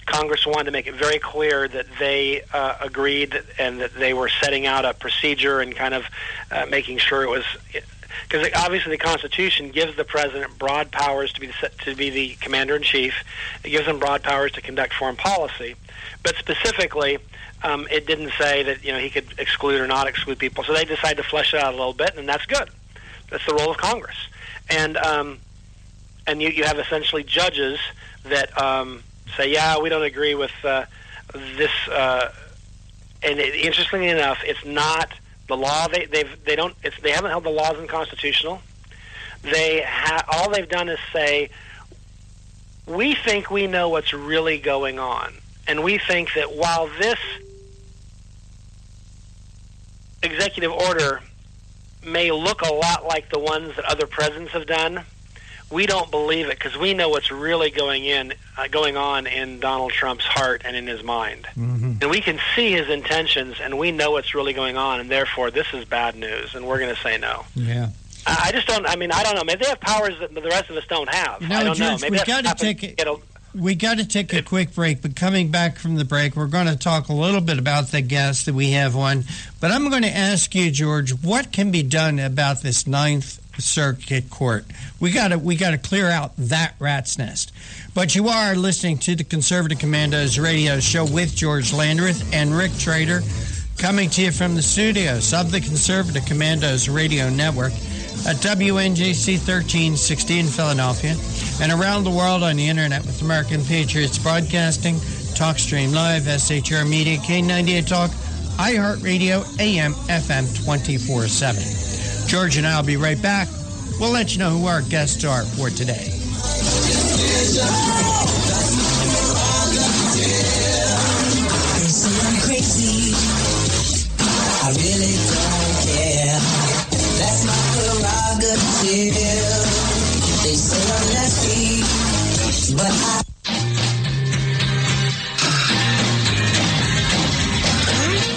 Congress wanted to make it very clear that they agreed and that they were setting out a procedure and kind of making sure it was... Because obviously the Constitution gives the president broad powers to be the commander-in-chief. It gives him broad powers to conduct foreign policy. But specifically, it didn't say that he could exclude or not exclude people. So they decided to flesh it out a little bit, and that's good. That's the role of Congress. And you have essentially judges that say, yeah, we don't agree with this. Interestingly enough, it's not the law. They haven't held the laws unconstitutional. All they've done is say, we think we know what's really going on, and we think that while this executive order may look a lot like the ones that other presidents have done, we don't believe it because we know what's really going on in Donald Trump's heart and in his mind. Mm-hmm. And we can see his intentions, and we know what's really going on, and therefore this is bad news, and we're going to say no. Yeah. I just don't, I don't know. Maybe they have powers that the rest of us don't have. I don't know. Maybe we got to take a quick break, but coming back from the break, we're going to talk a little bit about the guest that we have on. But I'm going to ask you, George, what can be done about this Ninth Circuit Court? We got to clear out that rat's nest. But you are listening to the Conservative Commandos radio show with George Landreth and Rick Trader, coming to you from the studios of the Conservative Commandos radio network at WNJC 1360 in Philadelphia and around the world on the internet with American Patriots Broadcasting, TalkStream Live, SHR Media, K98 Talk, iHeartRadio, AM, FM 24/7. George and I will be right back. We'll let you know who our guests are for today. Crazy. I really don't care. That's my prerogative. They say I'm nasty, but I...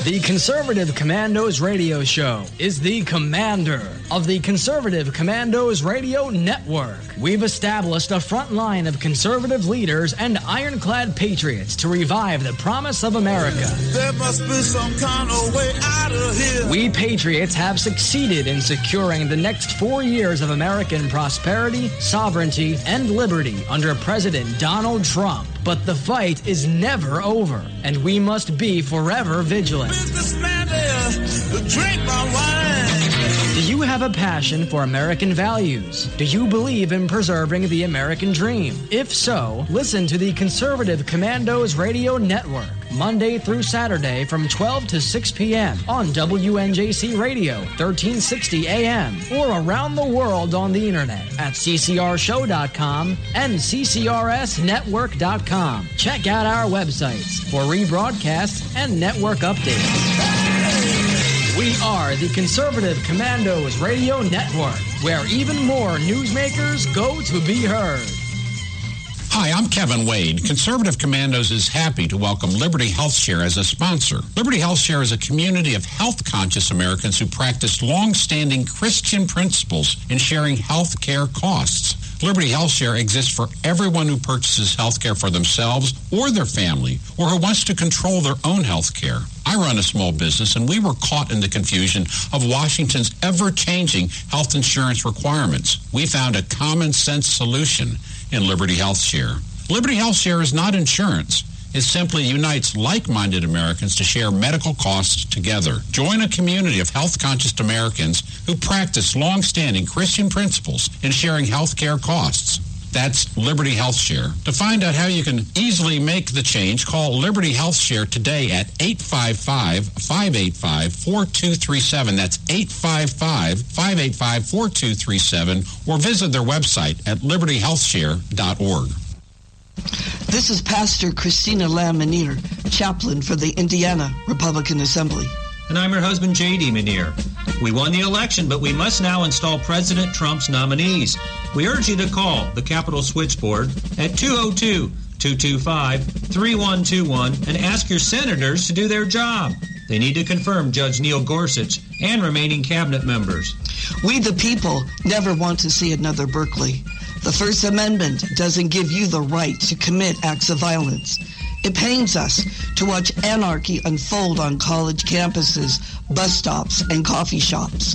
The Conservative Commandos radio show is the commander of the Conservative Commandos radio network. We've established a front line of conservative leaders and ironclad patriots to revive the promise of America. There must be some kind of way out of here. We patriots have succeeded in securing the next 4 years of American prosperity, sovereignty, and liberty under President Donald Trump. But the fight is never over, and we must be forever vigilant. Businessman there, drink my wine. Do you have a passion for American values? Do you believe in preserving the American dream? If so, listen to the Conservative Commandos Radio Network, Monday through Saturday from 12 to 6 p.m. on WNJC Radio, 1360 AM, or around the world on the internet at ccrshow.com and ccrsnetwork.com. Check out our websites for rebroadcasts and network updates. We are the Conservative Commandos Radio Network, where even more newsmakers go to be heard. Hi, I'm Kevin Wade. Conservative Commandos is happy to welcome Liberty HealthShare as a sponsor. Liberty HealthShare is a community of health-conscious Americans who practice long-standing Christian principles in sharing health care costs. Liberty HealthShare exists for everyone who purchases health care for themselves or their family, or who wants to control their own health care. I run a small business, and we were caught in the confusion of Washington's ever-changing health insurance requirements. We found a common-sense solution in Liberty HealthShare. Liberty HealthShare is not insurance. It simply unites like-minded Americans to share medical costs together. Join a community of health-conscious Americans who practice long-standing Christian principles in sharing health care costs. That's Liberty HealthShare. To find out how you can easily make the change, call Liberty HealthShare today at 855-585-4237. That's 855-585-4237, or visit their website at libertyhealthshare.org. This is Pastor Christina Lamb-Menier, chaplain for the Indiana Republican Assembly. And I'm her husband, J.D. Menier. We won the election, but we must now install President Trump's nominees. We urge you to call the Capitol Switchboard at 202-225-3121 and ask your senators to do their job. They need to confirm Judge Neil Gorsuch and remaining cabinet members. We the people never want to see another Berkeley. The First Amendment doesn't give you the right to commit acts of violence. It pains us to watch anarchy unfold on college campuses, bus stops, and coffee shops.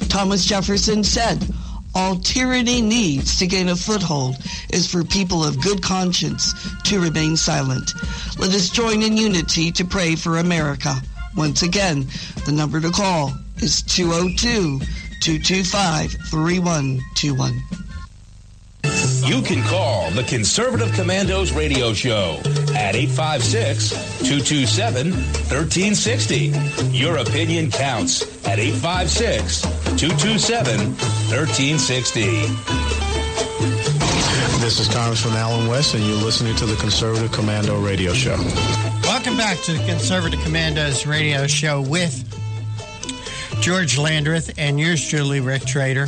Thomas Jefferson said, all tyranny needs to gain a foothold is for people of good conscience to remain silent. Let us join in unity to pray for America. Once again, the number to call is 202-225-3121. You can call the Conservative Commandos radio show at 856-227-1360. Your opinion counts at 856-227-1360. This is Congressman Alan West, and you're listening to the Conservative Commando radio show. Welcome back to the Conservative Commandos radio show with George Landreth and yours truly, Rick Trader.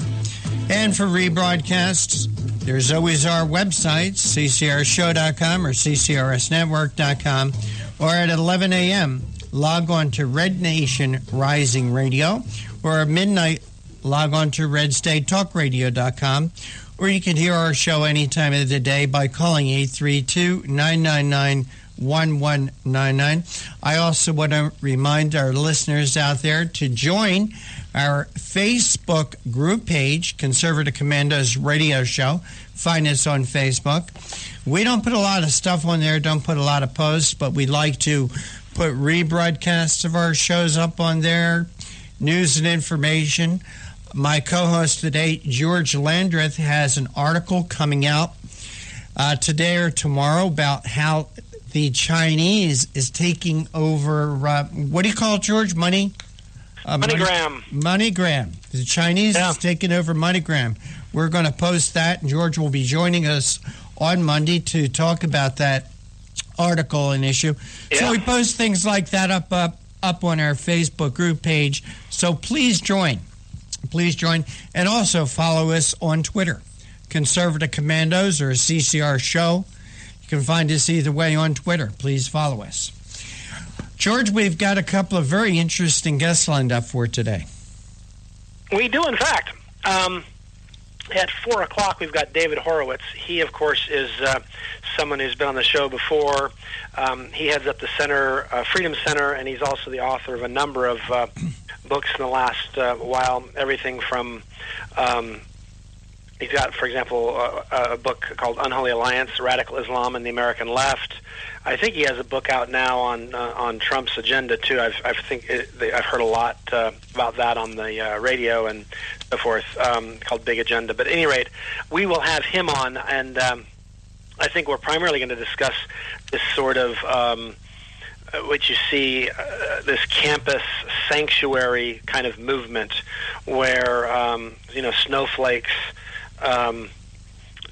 And for rebroadcasts, there's always our websites, ccrshow.com or ccrsnetwork.com, or at 11 a.m., log on to Red Nation Rising Radio, or at midnight, log on to redstatetalkradio.com, or you can hear our show any time of the day by calling 832-999-1199. I also want to remind our listeners out there to join our Facebook group page, Conservative Commandos Radio Show. Find us on Facebook. We don't put a lot of stuff on there, don't put a lot of posts, but we like to put rebroadcasts of our shows up on there, news and information. My co-host today, George Landreth, has an article coming out today or tomorrow about how the Chinese is taking over, what do you call it, George? MoneyGram. MoneyGram. The Chinese is taking over MoneyGram. We're going to post that, and George will be joining us on Monday to talk about that article and issue. Yeah. So we post things like that up on our Facebook group page. So please join. Please join. And also follow us on Twitter, Conservative Commandos or CCR Show. You can find us either way on Twitter. Please follow us. George, we've got a couple of very interesting guests lined up for today. We do, in fact. At 4 o'clock, we've got David Horowitz. He, of course, is someone who's been on the show before. He heads up the Center, Freedom Center, and he's also the author of a number of books in the last while. Everything from, he's got, for example, a book called Unholy Alliance, Radical Islam and the American Left. I think he has a book out now on Trump's agenda, too. I've heard a lot about that on the radio and so forth, called Big Agenda. But at any rate, we will have him on, and I think we're primarily going to discuss this sort of what you see, this campus sanctuary kind of movement where, snowflakes,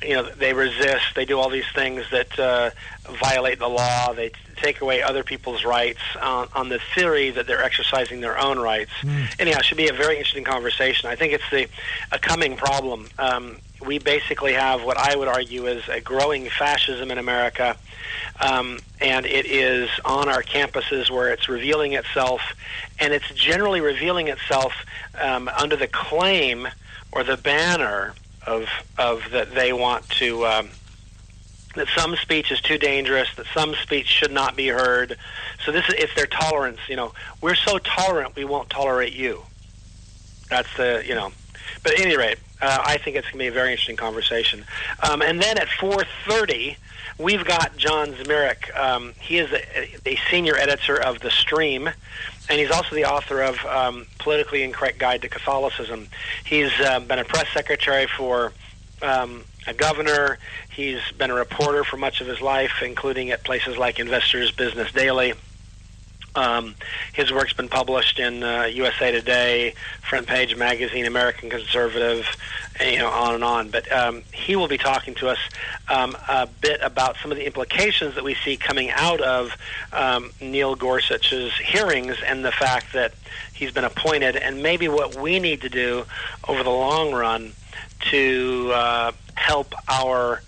they resist, they do all these things that violate the law, they take away other people's rights on the theory that they're exercising their own rights. Anyhow, it should be a very interesting conversation. I think it's a coming problem. We basically have what I would argue is a growing fascism in America, and it is on our campuses where it's revealing itself, and it's generally revealing itself under the claim or the banner of that they want to that some speech is too dangerous, that some speech should not be heard. So it's their tolerance. We're so tolerant we won't tolerate you. That's But at any rate, I think it's going to be a very interesting conversation. And then at 4:30, we've got John Zmirak. He is a senior editor of The Stream, and he's also the author of Politically Incorrect Guide to Catholicism. He's been a press secretary for a governor. He's been a reporter for much of his life, including at places like Investors Business Daily. His work's been published in USA Today, Front Page Magazine, American Conservative, and, on and on. But he will be talking to us a bit about some of the implications that we see coming out of Neil Gorsuch's hearings and the fact that he's been appointed, and maybe what we need to do over the long run to help our,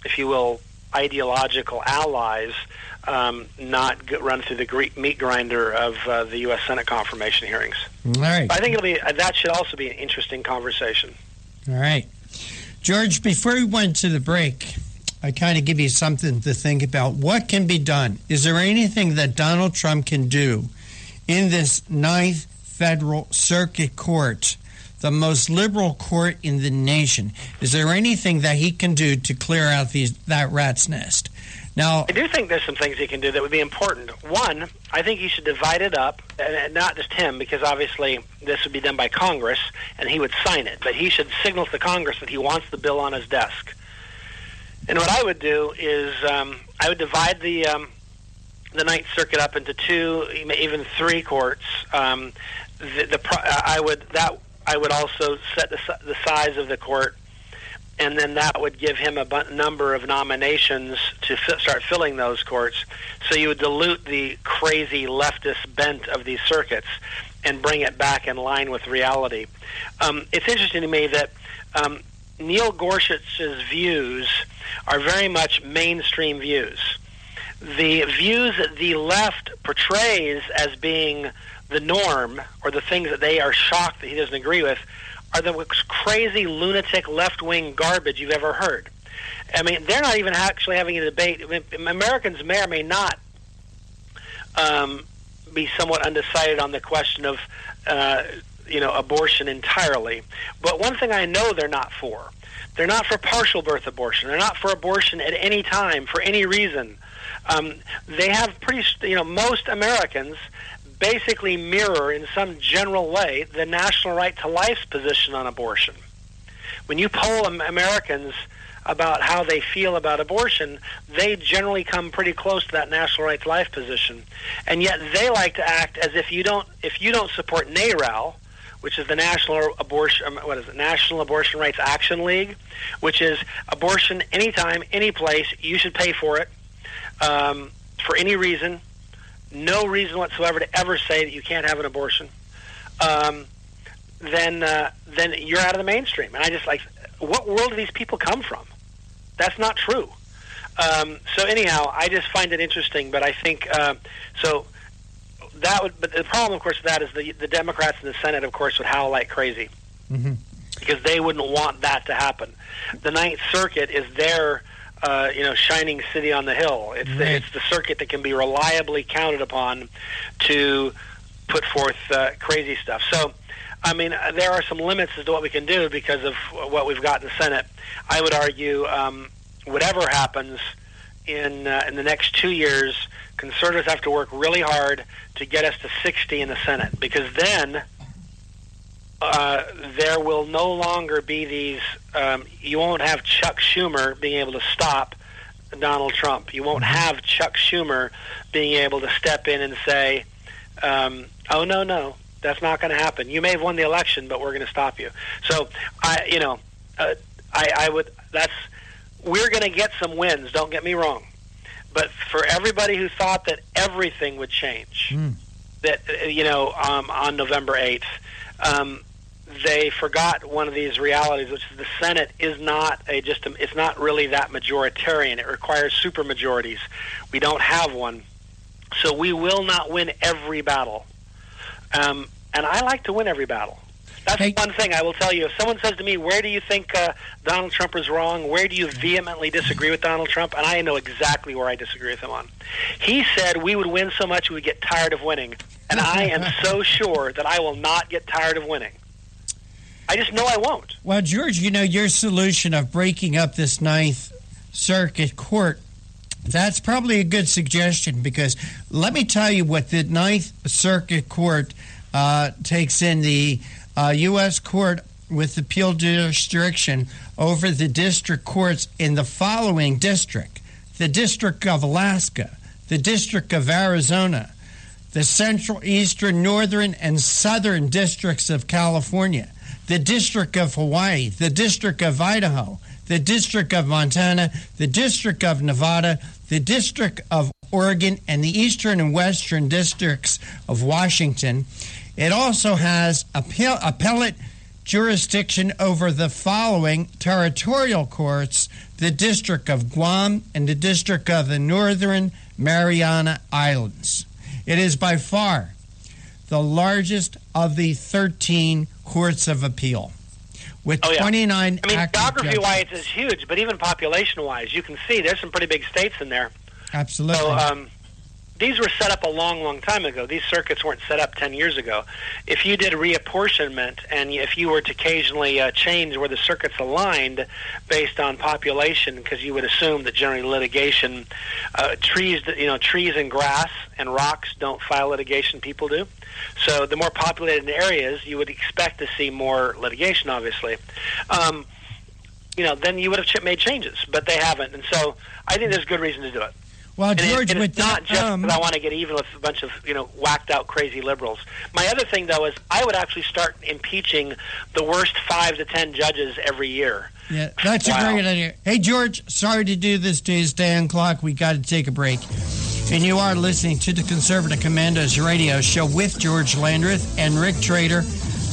if you will, ideological allies not run through the meat grinder of the U.S. Senate confirmation hearings. All right. But I think that should also be an interesting conversation. All right. George, before we went to the break, I kind of give you something to think about. What can be done? Is there anything that Donald Trump can do in this 9th Federal Circuit Court, the most liberal court in the nation? Is there anything that he can do to clear out that rat's nest? Now, I do think there's some things he can do that would be important. One, I think he should divide it up, and not just him, because obviously this would be done by Congress, and he would sign it. But he should signal to Congress that he wants the bill on his desk. And what I would do is I would divide the 9th Circuit up into 2, even 3 courts. I would also set the size of the court, and then that would give him a number of nominations to start filling those courts. So you would dilute the crazy leftist bent of these circuits and bring it back in line with reality. It's interesting to me that Neil Gorsuch's views are very much mainstream views. The views that the left portrays as being the norm, or the things that they are shocked that he doesn't agree with, are the crazy, lunatic, left-wing garbage you've ever heard. I mean, they're not even actually having a debate. Americans may or may not be somewhat undecided on the question of, abortion entirely. But one thing I know they're not for. They're not for partial birth abortion. They're not for abortion at any time, for any reason. They have most Americans basically mirror in some general way the national right to life's position on abortion. When you poll Americans about how they feel about abortion, they generally come pretty close to that national right to life position. And yet they like to act as if you don't support NARAL, which is the National Abortion Rights Action League, which is abortion anytime, any place, you should pay for it for any reason. No reason whatsoever to ever say that you can't have an abortion, then you're out of the mainstream. And I just what world do these people come from? That's not true. So anyhow, I just find it interesting. But I think so. But the problem, of course, with that is the Democrats in the Senate, of course, would howl like crazy because they wouldn't want that to happen. The 9th Circuit is their shining city on the hill. It's the circuit that can be reliably counted upon to put forth crazy stuff. So, I mean, there are some limits as to what we can do because of what we've got in the Senate. I would argue whatever happens in the next 2 years, conservatives have to work really hard to get us to 60 in the Senate, because then there will no longer be these, you won't have Chuck Schumer being able to stop Donald Trump. You won't have Chuck Schumer being able to step in and say, oh, no, that's not going to happen. You may have won the election, but we're going to stop you. So, we're going to get some wins, don't get me wrong. But for everybody who thought that everything would change, that, on November 8th, they forgot one of these realities, which is the Senate is not it's not really that majoritarian. It requires supermajorities. We don't have one. So we will not win every battle. And I like to win every battle. That's one thing I will tell you. If someone says to me, where do you think Donald Trump is wrong? Where do you vehemently disagree with Donald Trump? And I know exactly where I disagree with him on. He said we would win so much we would get tired of winning. And I am so sure that I will not get tired of winning. I just know I won't. Well, George, your solution of breaking up this 9th Circuit Court, that's probably a good suggestion, because let me tell you what the 9th Circuit Court takes in the U.S. Court with appeal jurisdiction over the district courts in the following district: the District of Alaska, the District of Arizona, the Central, Eastern, Northern, and Southern Districts of California, the District of Hawaii, the District of Idaho, the District of Montana, the District of Nevada, the District of Oregon, and the Eastern and Western Districts of Washington. It also has appellate jurisdiction over the following territorial courts: the District of Guam and the District of the Northern Mariana Islands. It is by far the largest of the 13 courts of appeal, with 29 I mean, active geography-wise judges. is huge, but even population-wise, you can see there's some pretty big states in there. Absolutely. So these were set up a long, long time ago. These circuits weren't set up 10 years ago. If you did reapportionment and if you were to occasionally change where the circuits aligned based on population, because you would assume that generally litigation, trees and grass and rocks don't file litigation, people do. So the more populated areas, you would expect to see more litigation, obviously. Then you would have made changes, but they haven't. And so I think there's good reason to do it. Well, George, it's not just because I want to get even with a bunch of whacked out crazy liberals. My other thing, though, is I would actually start impeaching the worst 5 to 10 judges every year. Yeah, that's a great idea. Hey, George, sorry to do this to you. Stay on clock. We got to take a break. And you are listening to the Conservative Commandos radio show with George Landreth and Rick Trader,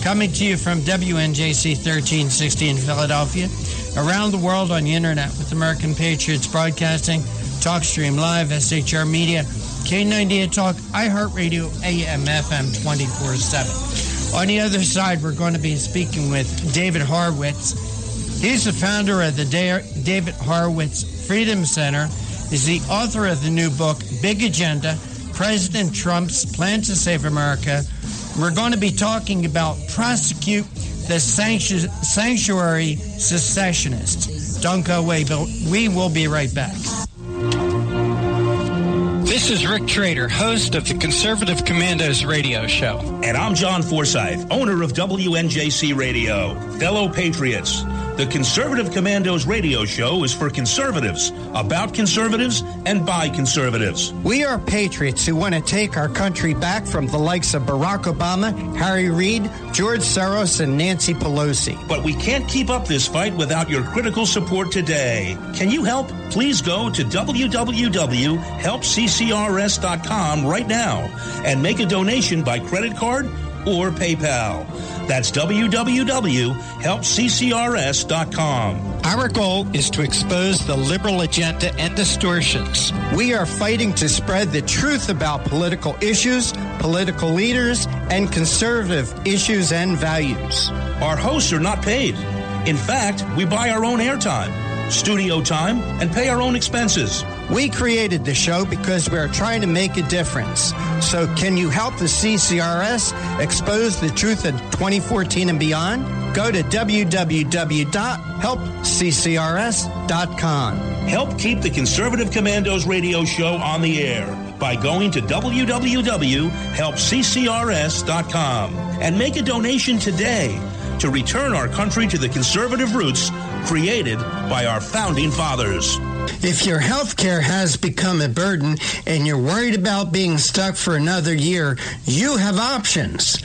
coming to you from WNJC 1360 in Philadelphia, around the world on the internet with American Patriots Broadcasting, TalkStream Live, SHR Media, K98 Talk, iHeartRadio, AM, FM 24/7. On the other side, we're going to be speaking with David Horowitz. He's the founder of the David Horowitz Freedom Center. He's the author of the new book, Big Agenda, President Trump's Plan to Save America. We're going to be talking about prosecute the sanctuary secessionists. Don't go away, but we will be right back. This is Rick Trader, host of the Conservative Commandos radio show. And I'm John Forsyth, owner of WNJC Radio. Fellow patriots, the Conservative Commandos radio show is for conservatives, about conservatives, and by conservatives. We are patriots who want to take our country back from the likes of Barack Obama, Harry Reid, George Soros, and Nancy Pelosi. But we can't keep up this fight without your critical support today. Can you help? Please go to www.helpccrs.com right now and make a donation by credit card or PayPal. That's www.helpccrs.com. Our goal is to expose the liberal agenda and distortions. We are fighting to spread the truth about political issues, political leaders, and conservative issues and values. Our hosts are not paid. In fact, we buy our own airtime, studio time, and pay our own expenses. We created the show because we are trying to make a difference. So can you help the CCRS expose the truth in 2014 and beyond? Go to www.helpccrs.com. Help keep the Conservative Commandos radio show on the air by going to www.helpccrs.com and make a donation today to return our country to the conservative roots created by our founding fathers. If your health care has become a burden and you're worried about being stuck for another year, you have options.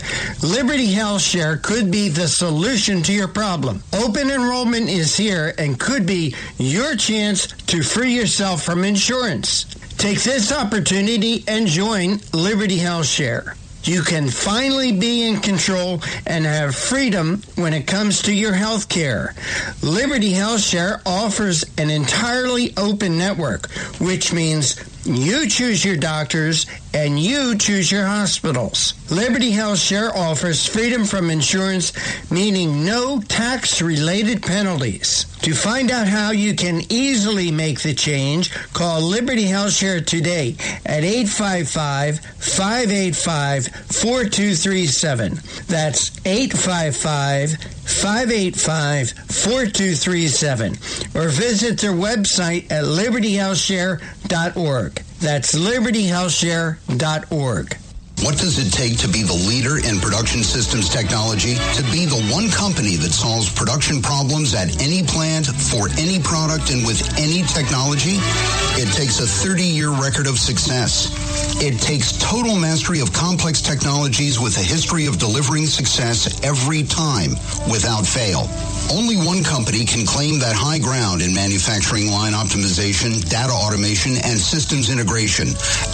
Liberty Health Share could be the solution to your problem. Open enrollment is here and could be your chance to free yourself from insurance. Take this opportunity and join Liberty Health Share. You can finally be in control and have freedom when it comes to your health care. Liberty Health Share offers an entirely open network, which means you choose your doctors and you choose your hospitals. Liberty Health Share offers freedom from insurance, meaning no tax-related penalties. To find out how you can easily make the change, call Liberty Health Share today at 855-585-4237. That's 855-585-4237. Or visit their website at libertyhealthshare.org. That's libertyhealthshare.org. What does it take to be the leader in production systems technology? To be the one company that solves production problems at any plant, for any product, and with any technology? It takes a 30-year record of success. It takes total mastery of complex technologies with a history of delivering success every time, without fail. Only one company can claim that high ground in manufacturing line optimization, data automation, and systems integration,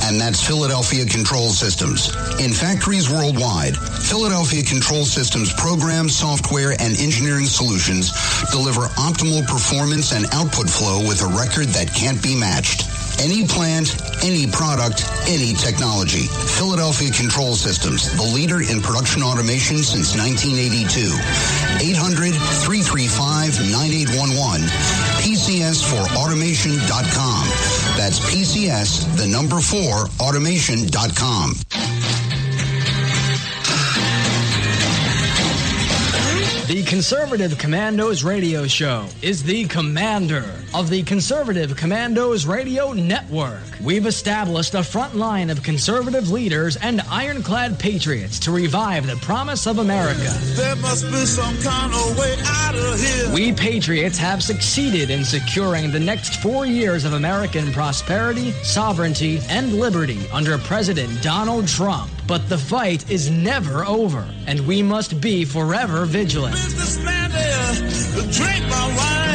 and that's Philadelphia Control Systems. In factories worldwide, Philadelphia Control Systems programs, software, and engineering solutions deliver optimal performance and output flow with a record that can't be matched. Any plant, any product, any technology. Philadelphia Control Systems, the leader in production automation since 1982. 800-335-9811. PCS4automation.com. That's PCS, the number 4, automation.com. The Conservative Commandos Radio Show is the commander of the Conservative Commandos Radio Network. We've established a front line of conservative leaders and ironclad patriots to revive the promise of America. There must be some kind of way out of here. We patriots have succeeded in securing the next 4 years of American prosperity, sovereignty, and liberty under President Donald Trump. But the fight is never over, and we must be forever vigilant. Businessman there, drink my wine.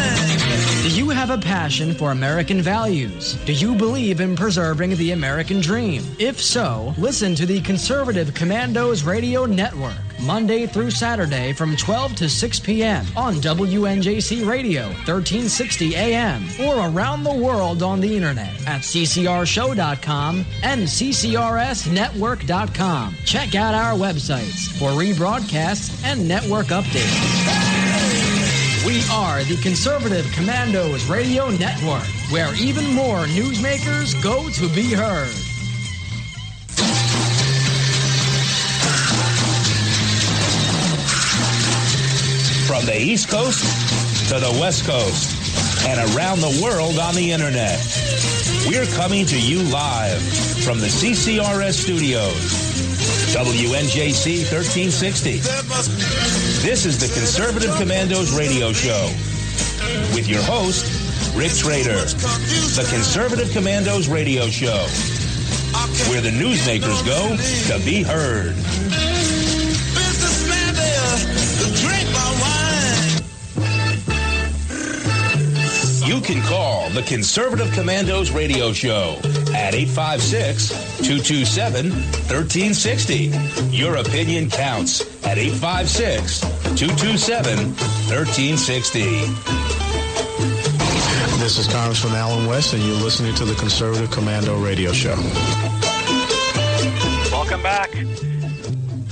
Do you have a passion for American values? Do you believe in preserving the American dream? If so, listen to the Conservative Commandos Radio Network, Monday through Saturday from 12 to 6 p.m. on WNJC Radio, 1360 AM, or around the world on the internet at ccrshow.com and ccrsnetwork.com. Check out our websites for rebroadcasts and network updates. We are the Conservative Commandos Radio Network, where even more newsmakers go to be heard. From the East Coast to the West Coast and around the world on the internet, we're coming to you live from the CCRS studios. WNJC 1360. This is the Conservative Commandos Radio Show with your host, Rick Trader. The Conservative Commandos Radio Show, where the newsmakers go to be heard. Businessman there, drink my wine. You can call the Conservative Commandos Radio Show at 856-227-1360. Your opinion counts at 856-227-1360. This is Congressman Alan West, and you're listening to the Conservative Commando Radio Show. Welcome back.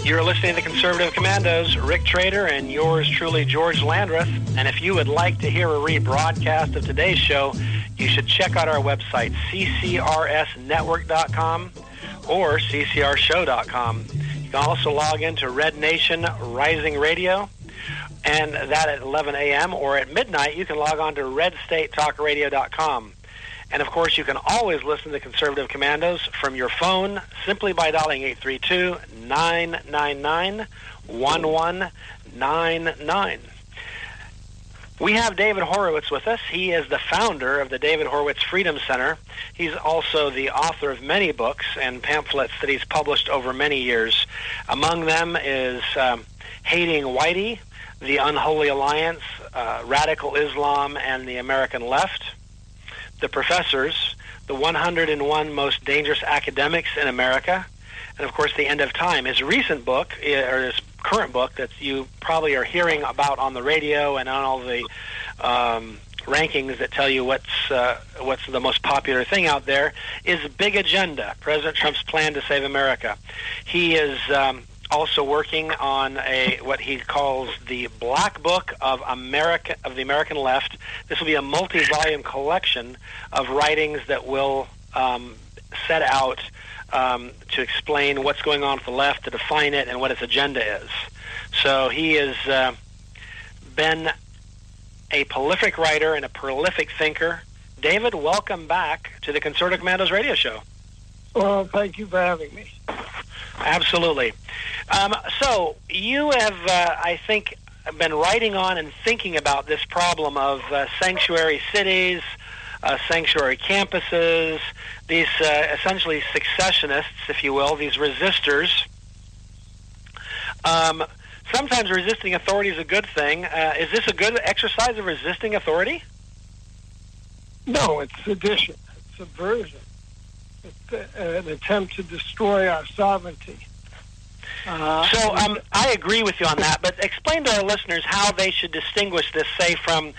You're listening to the Conservative Commandos, Rick Trader, and yours truly, George Landreth. And if you would like to hear a rebroadcast of today's show, you should check out our website, ccrsnetwork.com or ccrshow.com. You can also log into Red Nation Rising Radio, and that at 11 a.m. or at midnight, you can log on to redstatetalkradio.com. And, of course, you can always listen to the Conservative Commandos from your phone simply by dialing 832-999-1199. We have David Horowitz with us. He is the founder of the David Horowitz Freedom Center. He's also the author of many books and pamphlets that he's published over many years. Among them is Hating Whitey, The Unholy Alliance, Radical Islam and the American Left, The Professors, The 101 Most Dangerous Academics in America, and, of course, The End of Time. His recent book, or his current book that you probably are hearing about on the radio and on all the rankings that tell you what's the most popular thing out there, is Big Agenda, President Trump's Plan to Save America. He is also working on what he calls the Black Book of the American Left. This will be a multi-volume collection of writings that will set out to explain what's going on with the left, to define it, and what its agenda is. So he has been a prolific writer and a prolific thinker. David, welcome back to the Conservative Commandos Radio Show. Well, thank you for having me. Absolutely. So you have, I think, been writing on and thinking about this problem of sanctuary cities, sanctuary campuses, these essentially successionists, if you will, these resistors. Sometimes resisting authority is a good thing. Is this a good exercise of resisting authority? No, it's sedition. It's subversion. It's an attempt to destroy our sovereignty. I agree with you on that, but explain to our listeners how they should distinguish this, say, from,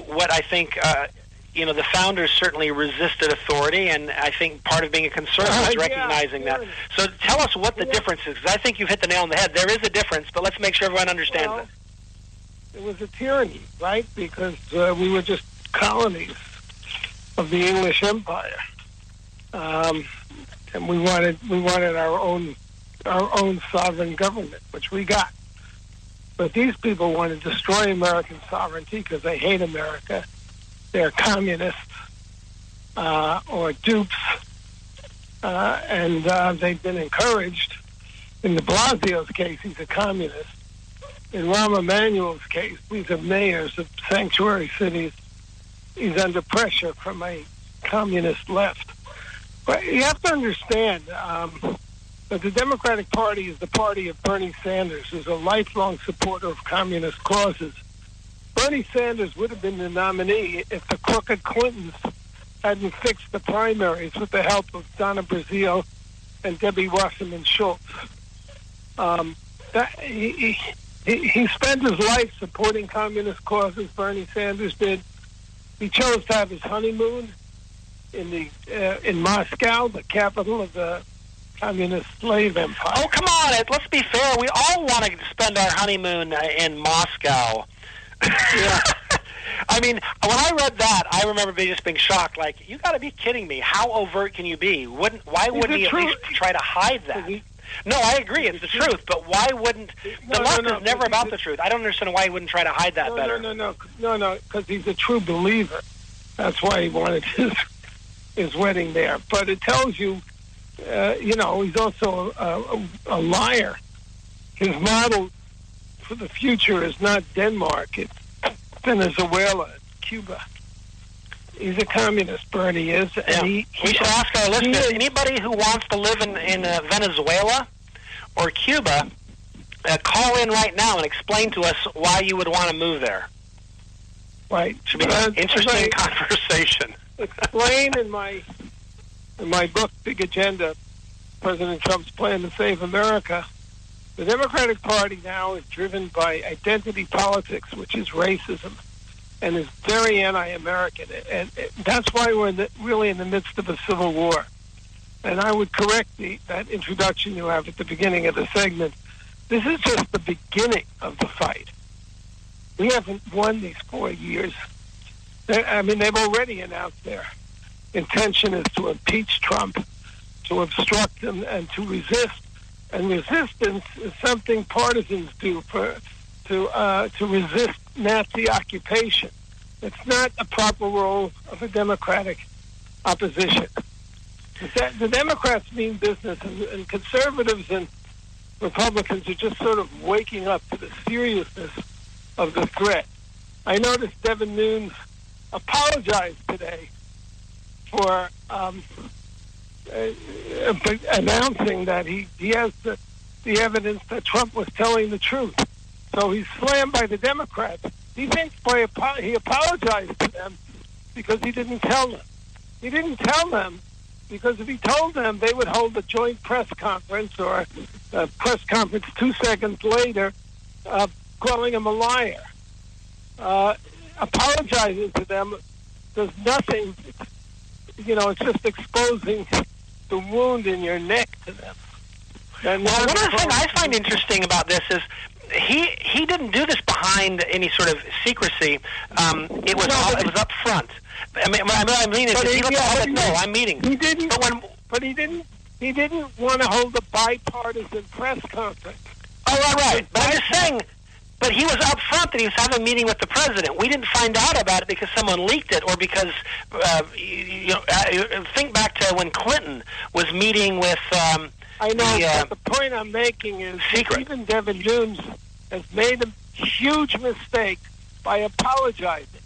what I think, the founders certainly resisted authority, and I think part of being a conservative is recognizing that. So tell us what the difference is, because I think you've hit the nail on the head. There is a difference, but let's make sure everyone understands it. It was a tyranny, right? Because we were just colonies of the English Empire, and we wanted our own sovereign government, which we got. But these people want to destroy American sovereignty because they hate America. They're communists or dupes, and they've been encouraged. In de Blasio's case, he's a communist. In Rahm Emanuel's case, these are mayors of sanctuary cities. He's under pressure from a communist left. But you have to understand that the Democratic Party is the party of Bernie Sanders, who's a lifelong supporter of communist causes. Bernie Sanders would have been the nominee if the crooked Clintons hadn't fixed the primaries with the help of Donna Brazile and Debbie Wasserman Schultz. He spent his life supporting communist causes, Bernie Sanders did. He chose to have his honeymoon in Moscow, the capital of the communist slave empire. Oh, come on. Let's be fair. We all want to spend our honeymoon in Moscow. Yeah. I mean, when I read that, I remember just being shocked. Like, you got to be kidding me. How overt can you be? Why wouldn't he at least try to hide that? No, I agree. It's the truth. But why wouldn't... The left is never about the truth. I don't understand why he wouldn't try to hide that better. No, because he's a true believer. That's why he wanted his wedding there. But it tells you, he's also a liar. His model for the future is not Denmark. It's Venezuela, Cuba. He's a communist, Bernie is. And we should ask our listeners, anybody who wants to live in Venezuela or Cuba, call in right now and explain to us why you would want to move there. Right. Should be an interesting conversation. Explain in my book, Big Agenda, President Trump's plan to save America. The Democratic Party now is driven by identity politics, which is racism, and is very anti-American. And that's why we're really in the midst of a civil war. And I would correct that introduction you have at the beginning of the segment. This is just the beginning of the fight. We haven't won these 4 years. They've already announced their intention is to impeach Trump, to obstruct him, and to resist. And resistance is something partisans do to resist Nazi occupation. It's not a proper role of a democratic opposition. The Democrats mean business, and conservatives and Republicans are just sort of waking up to the seriousness of the threat. I noticed Devin Nunes apologized today for announcing that he has the evidence that Trump was telling the truth. So he's slammed by the Democrats. He thinks he apologized to them because he didn't tell them. He didn't tell them because if he told them, they would hold a joint press conference or a press conference 2 seconds later calling him a liar. Apologizing to them does nothing. It's just exposing the wound in your neck to them. Well, one of the things I find interesting about this is he didn't do this behind any sort of secrecy. It was up front. I'm meeting. He didn't. But he didn't want to hold a bipartisan press conference. Oh, right. But I'm just saying. But he was up front that he was having a meeting with the president. We didn't find out about it because someone leaked it, or because think back to when Clinton was meeting with. I know, but the point I'm making is that even Devin Nunes has made a huge mistake by apologizing.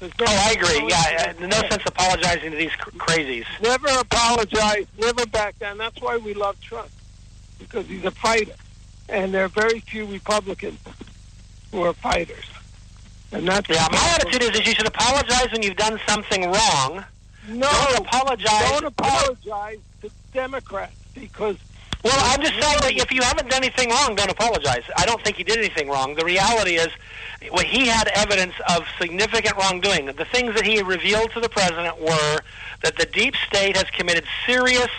I agree. Yeah, no sense apologizing to these crazies. Never apologize, never back down. That's why we love Trump, because he's a fighter. And there are very few Republicans who are fighters. And that's my attitude is you should apologize when you've done something wrong. No, don't apologize. Don't apologize to Democrats because... Well, I'm just saying that if you haven't done anything wrong, don't apologize. I don't think he did anything wrong. The reality is, well, he had evidence of significant wrongdoing. The things that he revealed to the president were that the deep state has committed serious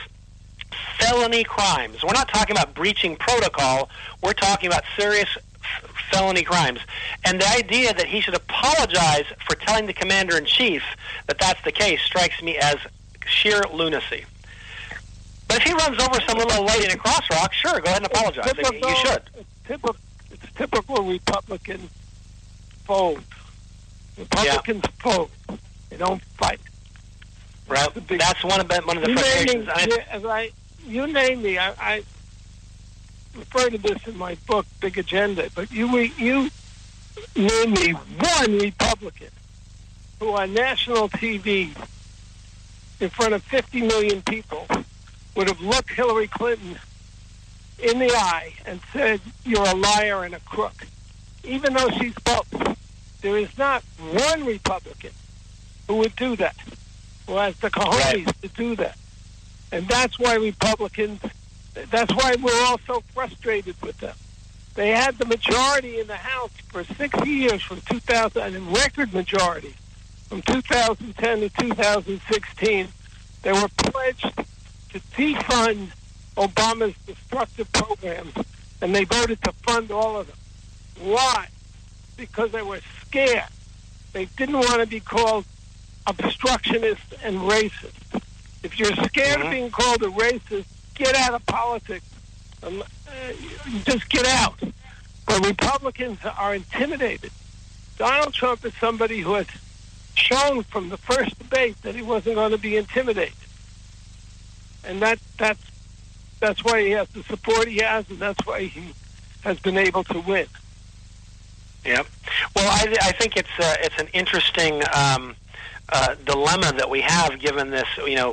felony crimes. We're not talking about breaching protocol. We're talking about serious felony crimes. And the idea that he should apologize for telling the commander-in-chief that that's the case strikes me as sheer lunacy. But if he runs over some little old lady in a crosswalk, sure, go ahead and apologize. You should. It's typical Republican fold. Republicans fold. They don't fight. Right. That's one of the frustrations. You name me. I refer to this in my book, Big Agenda. But you name me one Republican who on national TV in front of 50 million people would have looked Hillary Clinton in the eye and said, "You're a liar and a crook," even though she's both. There is not one Republican who would do that, who has the cojones to do that. And that's why that's why we're all so frustrated with them. They had the majority in the House for 6 years from 2000, and a record majority from 2010 to 2016. They were pledged to defund Obama's destructive programs, and they voted to fund all of them. Why? Because they were scared. They didn't want to be called obstructionist and racist. If you're scared of being called a racist, get out of politics. Just get out. But Republicans are intimidated. Donald Trump is somebody who has shown from the first debate that he wasn't going to be intimidated. And that's why he has the support he has, and that's why he has been able to win. Yeah. Well, I think it's an interesting dilemma that we have, given this.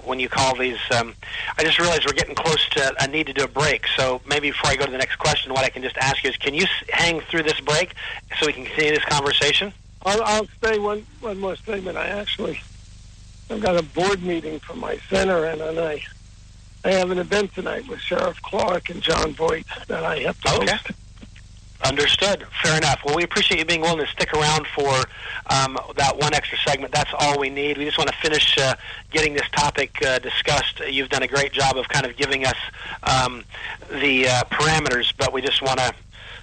When you call these, I just realized we're getting close to a need to do a break. So maybe before I go to the next question, what I can just ask you is, can you hang through this break so we can continue this conversation? I'll say one more statement. I've got a board meeting for my center, and I have an event tonight with Sheriff Clark and John Voight that I have to host. Understood. Fair enough. Well, we appreciate you being willing to stick around for that one extra segment. That's all we need. We just want to finish getting this topic discussed. You've done a great job of kind of giving us the parameters, but we just want to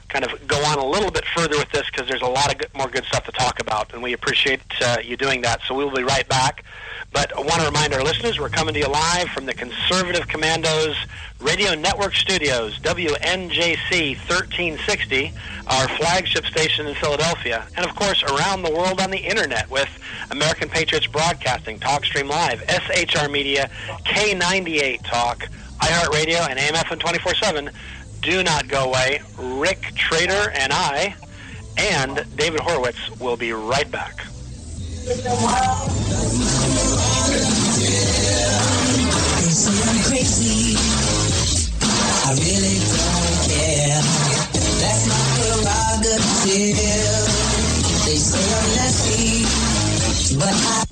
kind of go on a little bit further with this because there's a lot of more good stuff to talk about, and we appreciate you doing that. So we'll be right back. But I want to remind our listeners, we're coming to you live from the Conservative Commandos Radio Network Studios, WNJC 1360, our flagship station in Philadelphia, and of course around the world on the internet with American Patriots Broadcasting, TalkStream Live, SHR Media, K98 Talk, iHeartRadio, and AM/FM 24/7. Do not go away. Rick Trader and I and David Horowitz will be right back. They say I'm crazy. I really don't care. That's my prerogative. They say I'm nasty, but I...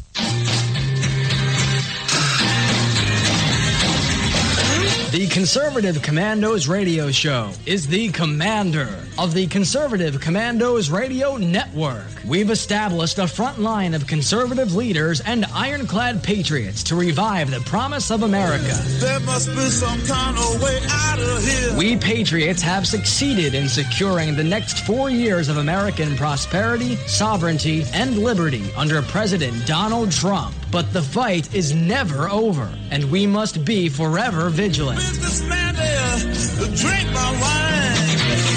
The Conservative Commandos Radio Show is the commander of the Conservative Commandos Radio Network. We've established a front line of conservative leaders and ironclad patriots to revive the promise of America. There must be some kind of way out of here. We patriots have succeeded in securing the next 4 years of American prosperity, sovereignty, and liberty under President Donald Trump. But the fight is never over, and we must be forever vigilant. Businessman there, drink my wine.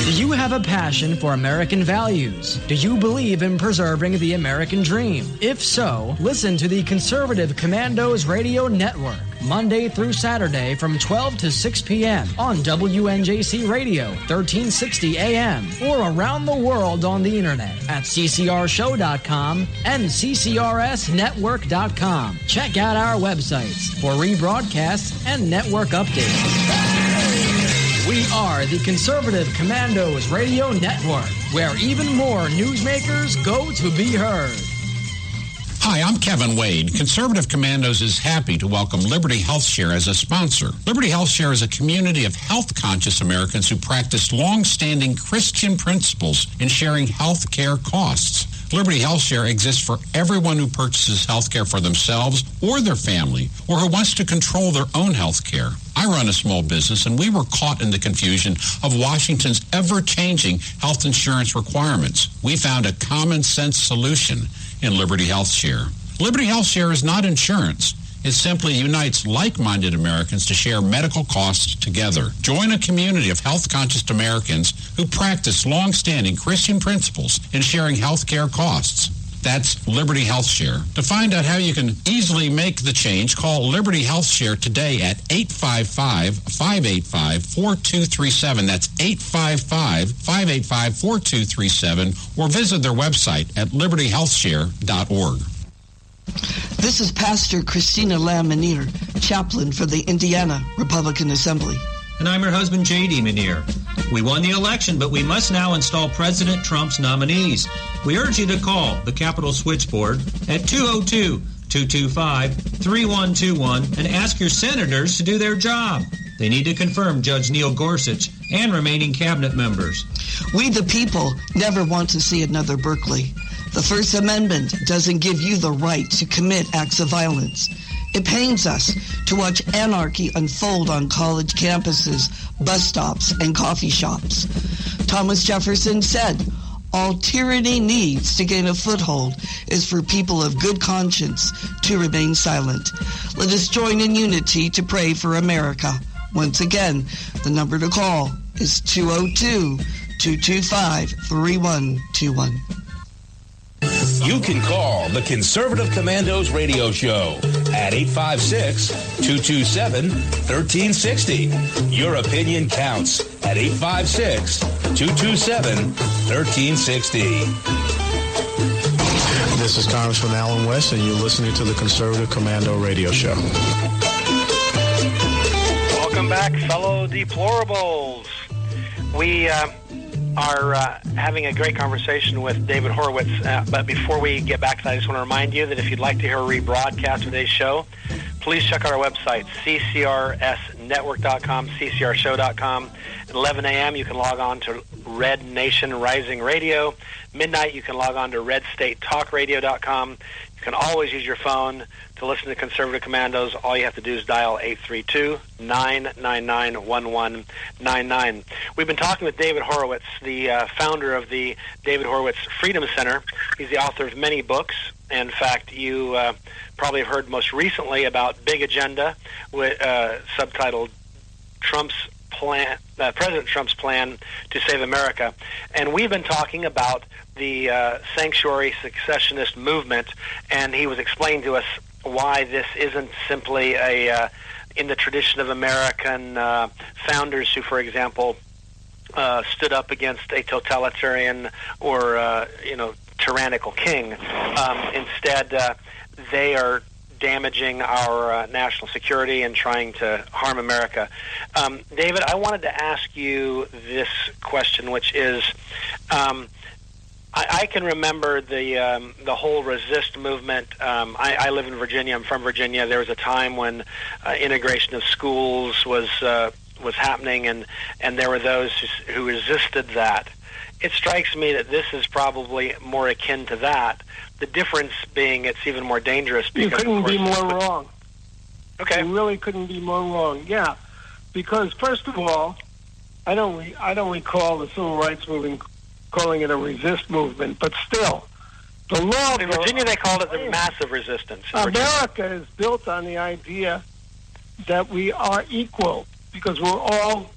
Do you have a passion for American values? Do you believe in preserving the American dream? If so, listen to the Conservative Commandos Radio Network, Monday through Saturday from 12 to 6 p.m. on WNJC Radio, 1360 AM, or around the world on the internet at ccrshow.com and ccrsnetwork.com. Check out our websites for rebroadcasts and network updates. We are the Conservative Commandos Radio Network, where even more newsmakers go to be heard. Hi, I'm Kevin Wade. Conservative Commandos is happy to welcome Liberty HealthShare as a sponsor. Liberty HealthShare is a community of health-conscious Americans who practice long-standing Christian principles in sharing health care costs. Liberty HealthShare exists for everyone who purchases health care for themselves or their family, or who wants to control their own health care. I run a small business, and we were caught in the confusion of Washington's ever-changing health insurance requirements. We found a common-sense solution in Liberty HealthShare. Liberty HealthShare is not insurance. It simply unites like-minded Americans to share medical costs together. Join a community of health-conscious Americans who practice long-standing Christian principles in sharing health care costs. That's Liberty HealthShare. To find out how you can easily make the change, call Liberty HealthShare today at 855-585-4237. That's 855-585-4237, or visit their website at libertyhealthshare.org. This is Pastor Christina Lamb-Menier, chaplain for the Indiana Republican Assembly. And I'm her husband, J.D. Menier. We won the election, but we must now install President Trump's nominees. We urge you to call the Capitol Switchboard at 202-225-3121 and ask your senators to do their job. They need to confirm Judge Neil Gorsuch and remaining cabinet members. We the people never want to see another Berkeley. The First Amendment doesn't give you the right to commit acts of violence. It pains us to watch anarchy unfold on college campuses, bus stops, and coffee shops. Thomas Jefferson said, "All tyranny needs to gain a foothold is for people of good conscience to remain silent." Let us join in unity to pray for America. Once again, the number to call is 202-225-3121. You can call the Conservative Commandos radio show at 856-227-1360. Your opinion counts at 856-227-1360. This is Congressman Alan West, and you're listening to the Conservative Commando radio show. Welcome back, fellow deplorables. We are having a great conversation with David Horowitz, but before we get back to that, I just want to remind you that if you'd like to hear a rebroadcast of today's show, please check out our website, ccrsnetwork.com, ccrshow.com. At 11 a.m., you can log on to Red Nation Rising Radio. Midnight, you can log on to redstatetalkradio.com. You can always use your phone to listen to Conservative Commandos. All you have to do is dial 832-999-1199. We've been talking with David Horowitz, the founder of the David Horowitz Freedom Center. He's the author of many books. In fact, you probably have heard most recently about Big Agenda, subtitled President Trump's Plan to Save America. And we've been talking about the sanctuary successionist movement, and he was explaining to us why this isn't simply in the tradition of American founders who, for example, stood up against a totalitarian or tyrannical king. Instead, they are damaging our national security and trying to harm America. David, I wanted to ask you this question, which is, I can remember the whole resist movement. I live in Virginia. I'm from Virginia. There was a time when integration of schools was happening, and there were those who resisted that. It strikes me that this is probably more akin to that. The difference being it's even more dangerous. Because, you couldn't be more wrong. Okay. You really couldn't be more wrong. Yeah, because first of all, I don't recall the civil rights movement calling it a resist movement, but still, the law. In Virginia, they called it the massive resistance. America is built on the idea that we are equal because we're all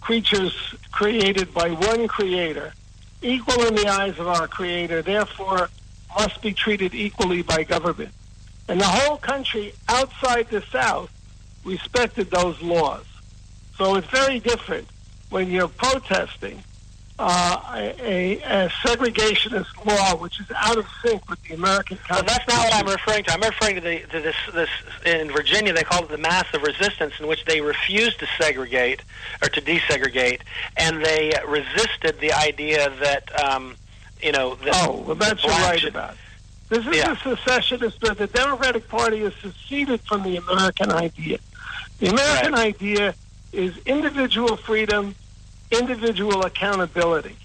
creatures created by one creator, equal in the eyes of our creator, therefore must be treated equally by government. And the whole country outside the South respected those laws. So it's very different when you're protesting a segregationist law which is out of sync with the American Constitution. Well, that's not what I'm referring to. I'm referring to this in Virginia. They call it the massive resistance, in which they refused to segregate or to desegregate, and they resisted the idea that that's what you're right about. This is a secessionist. The Democratic Party has seceded from the American idea. The American idea is individual freedom, individual accountability.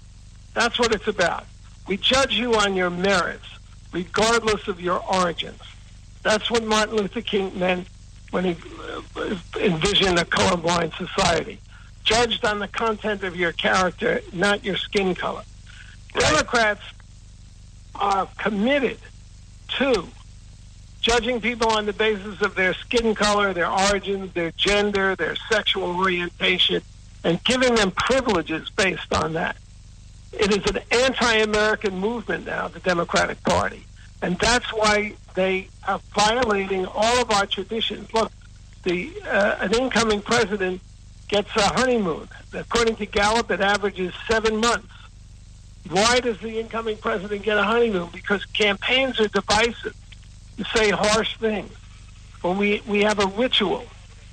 That's what it's about. We judge you on your merits, regardless of your origins. That's what Martin Luther King meant when he envisioned a colorblind society. Judged on the content of your character, not your skin color. Democrats are committed to judging people on the basis of their skin color, their origins, their gender, their sexual orientation, and giving them privileges based on that. It is an anti-American movement now, the Democratic Party. And that's why they are violating all of our traditions. Look, an incoming president gets a honeymoon. According to Gallup, it averages 7 months. Why does the incoming president get a honeymoon? Because campaigns are divisive. You say harsh things. When we have a ritual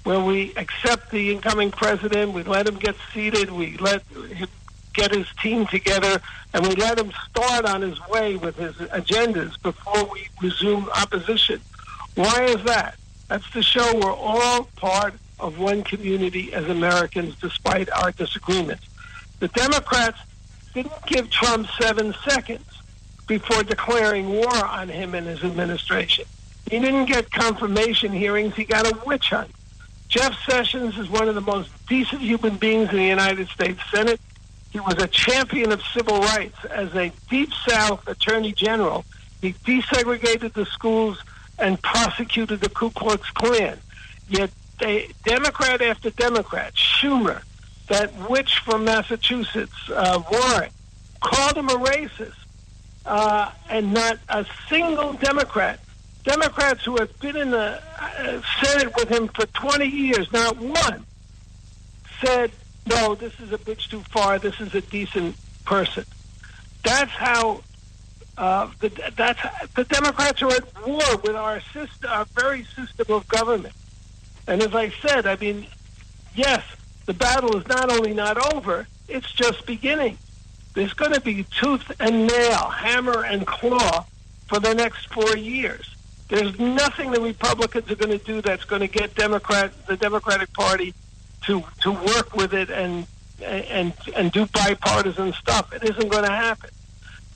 where we accept the incoming president, we let him get seated, we let him get his team together, and we let him start on his way with his agendas before we resume opposition. Why is that? That's to show we're all part of one community as Americans, despite our disagreements. The Democrats didn't give Trump 7 seconds before declaring war on him and his administration. He didn't get confirmation hearings. He got a witch hunt. Jeff Sessions is one of the most decent human beings in the United States Senate. He was a champion of civil rights. As a Deep South Attorney General, he desegregated the schools and prosecuted the Ku Klux Klan. Yet Democrat after Democrat, Schumer, that witch from Massachusetts, Warren, called him a racist. And not a single Democrats who have been in the Senate with him for 20 years, not one, said, no, this is a bridge too far, this is a decent person. That's how the Democrats are at war with our very system of government. And as I said, I mean, yes, the battle is not only not over, it's just beginning. There's going to be tooth and nail, hammer and claw for the next 4 years. There's nothing the Republicans are going to do that's going to get the Democratic Party to work with it and do bipartisan stuff. It isn't going to happen.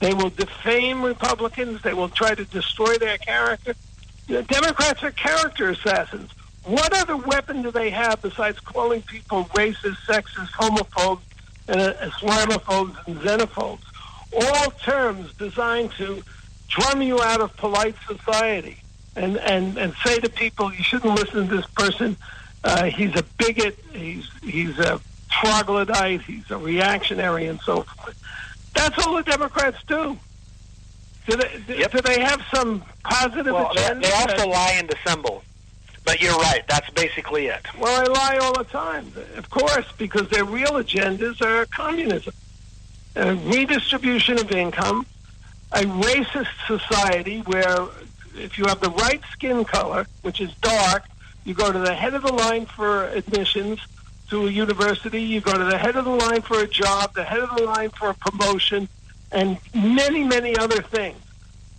They will defame Republicans. They will try to destroy their character. Democrats are character assassins. What other weapon do they have besides calling people racist, sexist, homophobes, and Islamophobes and xenophobes? All terms designed to drum you out of polite society and say to people, you shouldn't listen to this person. He's a bigot. He's a troglodyte. He's a reactionary, and so forth. That's all the Democrats do. Do they have some positive agenda? They also lie and dissemble. But you're right. That's basically it. Well, they lie all the time, of course, because their real agendas are communism, a redistribution of income, a racist society where if you have the right skin color, which is dark, you go to the head of the line for admissions to a university, you go to the head of the line for a job, the head of the line for a promotion, and many, many other things.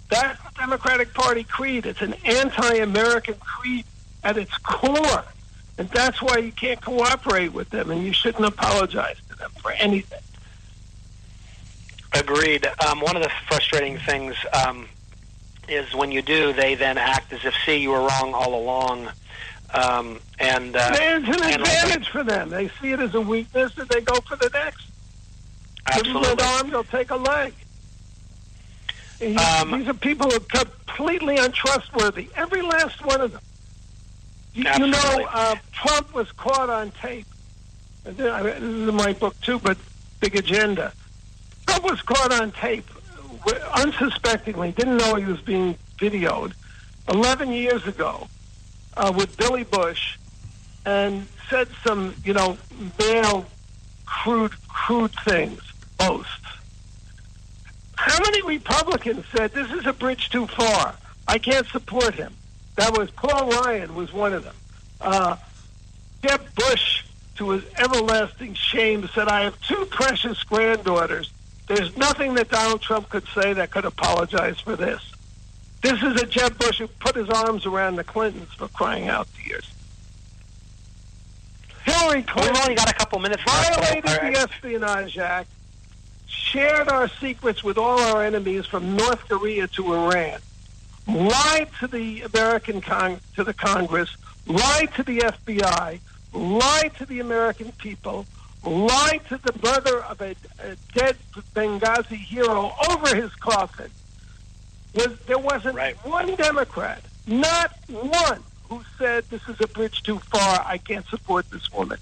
That's the Democratic Party creed. It's an anti-American creed at its core. And that's why you can't cooperate with them, and you shouldn't apologize to them for anything. Agreed. One of the frustrating things is when you do, they then act as if, see, you were wrong all along. It's an advantage for them. They see it as a weakness, and they go for the next. Absolutely. Give them an arm, they'll take a leg. These are people who are completely untrustworthy. Every last one of them. You know, Trump was caught on tape this is in my book too, but Big Agenda. Trump was caught on tape, unsuspectingly, didn't know he was being videoed, 11 years ago, with Billy Bush, and said some, male, crude things, boasts. How many Republicans said, this is a bridge too far, I can't support him? That was, Paul Ryan was one of them. Jeb Bush, to his everlasting shame, said, I have two precious granddaughters. There's nothing that Donald Trump could say that could apologize for this. This is a Jeb Bush who put his arms around the Clintons, for crying out ears. Hillary Clinton, we've only got a couple minutes violated the Espionage Act, shared our secrets with all our enemies from North Korea to Iran, lied to the to the Congress, lied to the FBI, lied to the American people, lied to the brother of a dead Benghazi hero over his coffin. There wasn't one Democrat, not one, who said this is a bridge too far, I can't support this woman.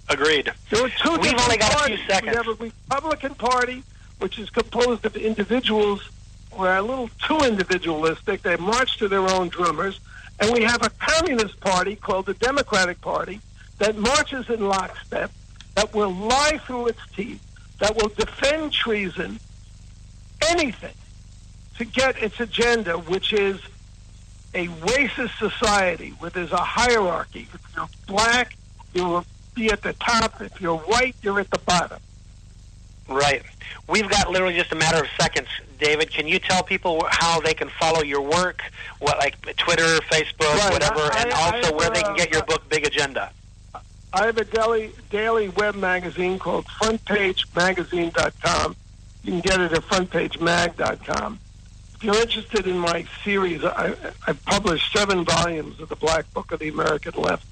Agreed. There were two We've only got a few seconds. We have a Republican Party, which is composed of individuals who are a little too individualistic. They march to their own drummers. And we have a Communist Party called the Democratic Party that marches in lockstep, that will lie through its teeth, that will defend treason, anything, to get its agenda, which is a racist society where there's a hierarchy. If you're black, you'll be at the top. If you're white, you're at the bottom. Right. We've got literally just a matter of seconds. David, can you tell people how they can follow your work, like Twitter, Facebook, whatever, and also where they can get your book, Big Agenda? I have a daily web magazine called FrontPageMagazine.com. You can get it at FrontPageMag.com. If you're interested in my series, I published 7 volumes of the Black Book of the American Left.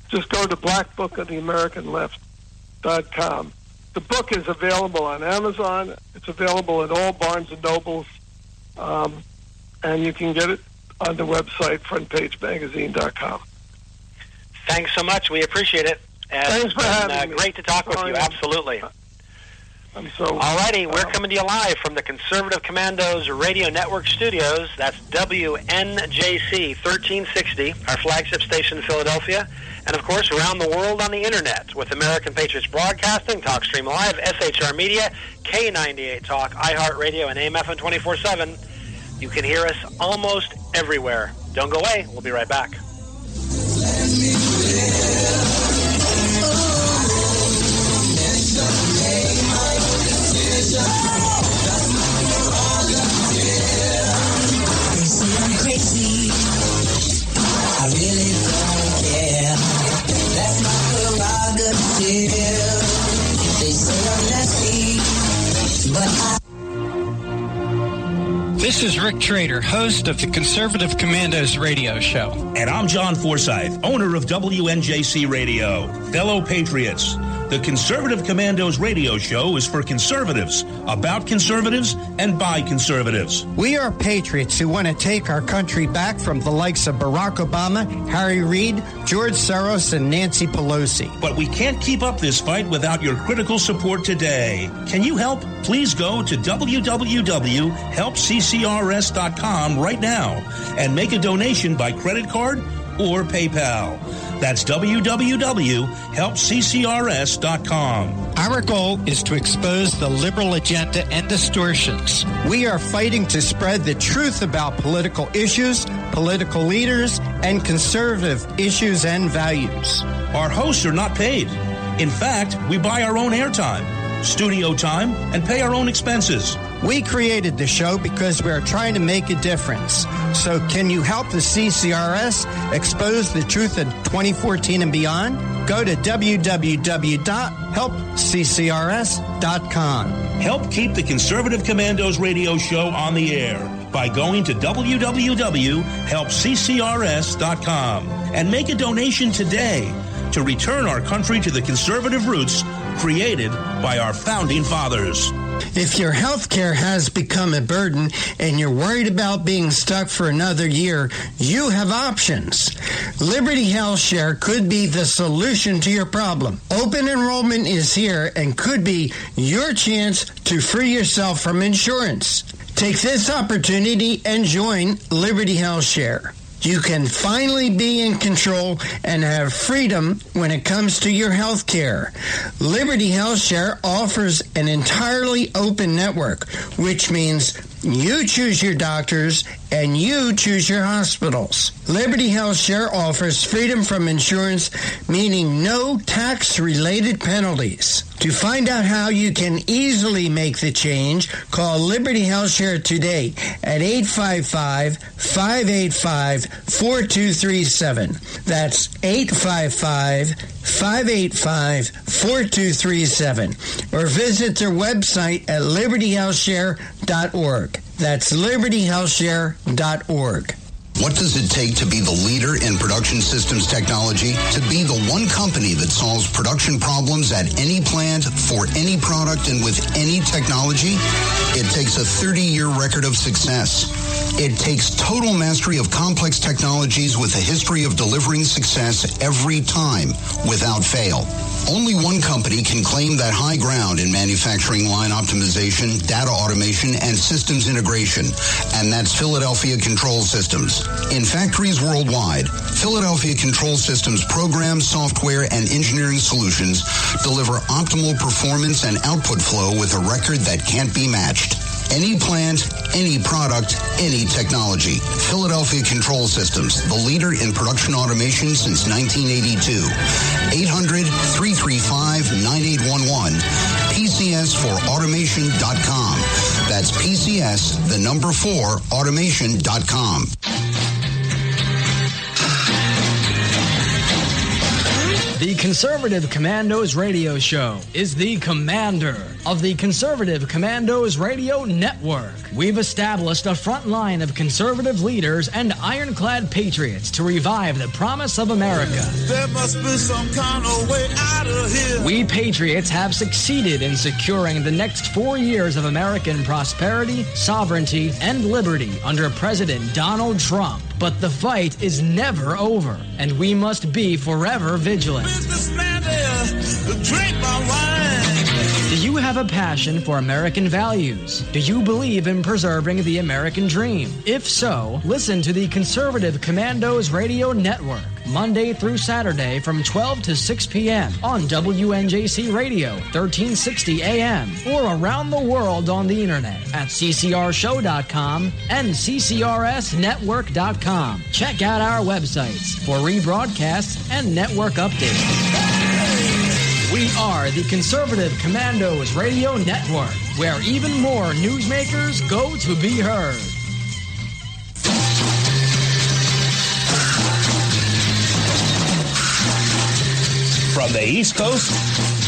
Just go to blackbookoftheamericanleft.com. The book is available on Amazon. It's available at all Barnes & Nobles. And you can get it on the website, FrontPageMagazine.com. Thanks so much. We appreciate it. Thanks for having me. Great to talk with you. Absolutely. All righty. We're coming to you live from the Conservative Commandos Radio Network studios. That's WNJC 1360, our flagship station in Philadelphia. And, of course, around the world on the Internet with American Patriots Broadcasting, TalkStream Live, SHR Media, K98 Talk, iHeartRadio, and AMFM 24/7. You can hear us almost everywhere. Don't go away. We'll be right back. Crazy. I really don't care. That's my prerogative. They say I'm nasty, but This is Rick Trader, host of the Conservative Commandos radio show. And I'm John Forsyth, owner of WNJC Radio. Fellow patriots, the Conservative Commandos radio show is for conservatives, about conservatives, and by conservatives. We are patriots who want to take our country back from the likes of Barack Obama, Harry Reid, George Soros, and Nancy Pelosi. But we can't keep up this fight without your critical support today. Can you help? Please go to www.helpccrs.com right now and make a donation by credit card or PayPal. That's www.helpccrs.com. Our goal is to expose the liberal agenda and distortions. We are fighting to spread the truth about political issues, political leaders, and conservative issues and values. Our hosts are not paid. In fact, we buy our own airtime, studio time, and pay our own expenses. We created the show because we are trying to make a difference. So can you help the CCRS expose the truth in 2014 and beyond? Go to www.helpccrs.com. Help keep the Conservative Commandos radio show on the air by going to www.helpccrs.com and make a donation today to return our country to the conservative roots created by our founding fathers. If your health care has become a burden and you're worried about being stuck for another year, you have options. Liberty Health Share could be the solution to your problem. Open enrollment is here and could be your chance to free yourself from insurance. Take this opportunity and join Liberty Health Share. You can finally be in control and have freedom when it comes to your health care. Liberty Health Share offers an entirely open network, which means you choose your doctors and you choose your hospitals. Liberty Health Share offers freedom from insurance, meaning no tax-related penalties. To find out how you can easily make the change, call Liberty Health Share today at 855-585-4237. That's 855-585-4237. Or visit their website at libertyhealthshare.org. That's libertyhealthshare.org. What does it take to be the leader in production systems technology? To be the one company that solves production problems at any plant, for any product, and with any technology? It takes a 30-year record of success. It takes total mastery of complex technologies with a history of delivering success every time, without fail. Only one company can claim that high ground in manufacturing line optimization, data automation, and systems integration, and that's Philadelphia Control Systems. In factories worldwide, Philadelphia Control Systems programs, software, and engineering solutions deliver optimal performance and output flow with a record that can't be matched. Any plant, any product, any technology. Philadelphia Control Systems, the leader in production automation since 1982. 800-335-9811. PCS4automation.com. That's PCS, the number 4, automation.com. The Conservative Commandos Radio Show is the commander of the Conservative Commandos Radio Network. We've established a front line of conservative leaders and ironclad patriots to revive the promise of America. There must be some kind of way out of here. We patriots have succeeded in securing the next 4 years of American prosperity, sovereignty, and liberty under President Donald Trump. But the fight is never over, and we must be forever vigilant. Businessman there, drink my wine. Do you have a passion for American values? Do you believe in preserving the American dream? If so, listen to the Conservative Commandos Radio Network, Monday through Saturday from 12 to 6 p.m. on WNJC Radio, 1360 AM, or around the world on the internet at ccrshow.com and ccrsnetwork.com. Check out our websites for rebroadcasts and network updates. We are the Conservative Commandos Radio Network, where even more newsmakers go to be heard. From the East Coast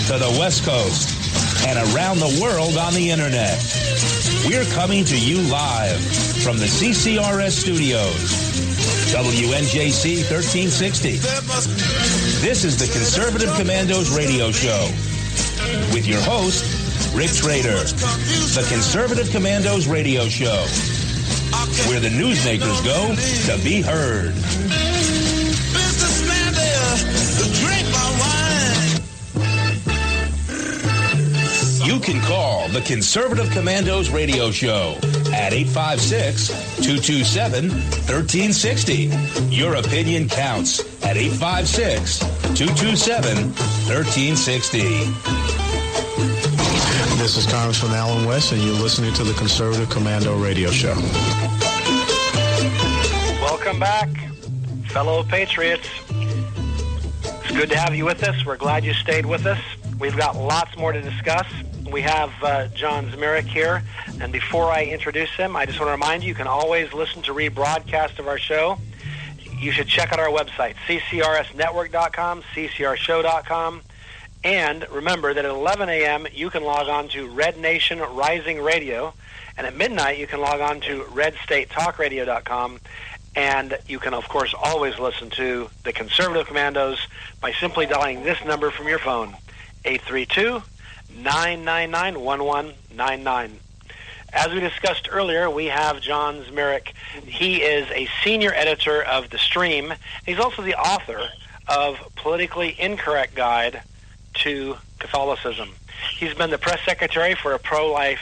to the West Coast and around the world on the internet, we're coming to you live from the CCRS studios. WNJC 1360. This is the Conservative Commandos Radio Show with your host, Rick Trader. The Conservative Commandos Radio Show, where the newsmakers go to be heard. Businessman there, drink my wine. You can call the Conservative Commandos Radio Show at 856-227-1360. Your opinion counts at 856-227-1360. This is Congressman Alan West, and you're listening to the Conservative Commando Radio Show. Welcome back, fellow patriots. It's good to have you with us. We're glad you stayed with us. We've got lots more to discuss. We have John Zmirak here, and before I introduce him, I just want to remind you can always listen to rebroadcast of our show. You should check out our website, ccrsnetwork.com, ccrshow.com, and remember that at 11 a.m. you can log on to Red Nation Rising Radio, and at midnight you can log on to redstatetalkradio.com, and you can, of course, always listen to the Conservative Commandos by simply dialing this number from your phone, 832 888-999-1199. As we discussed earlier, we have John Zmirak. He is a senior editor of The Stream. He's also the author of Politically Incorrect Guide to Catholicism. He's been the press secretary for a pro-life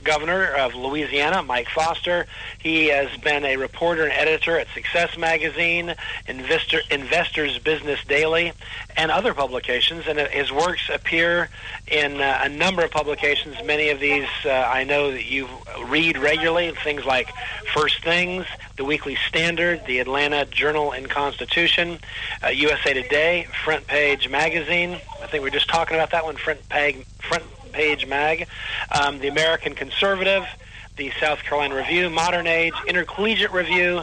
governor of Louisiana, Mike Foster. He has been a reporter and editor at Success Magazine, Investors Business Daily, and other publications. And his works appear in a number of publications. Many of these I know that you read regularly, things like First Things, The Weekly Standard, the Atlanta Journal and Constitution, USA Today, Front Page Magazine. I think we were just talking about that one, Front Page Mag, the American Conservative, the South Carolina Review, Modern Age, Intercollegiate Review,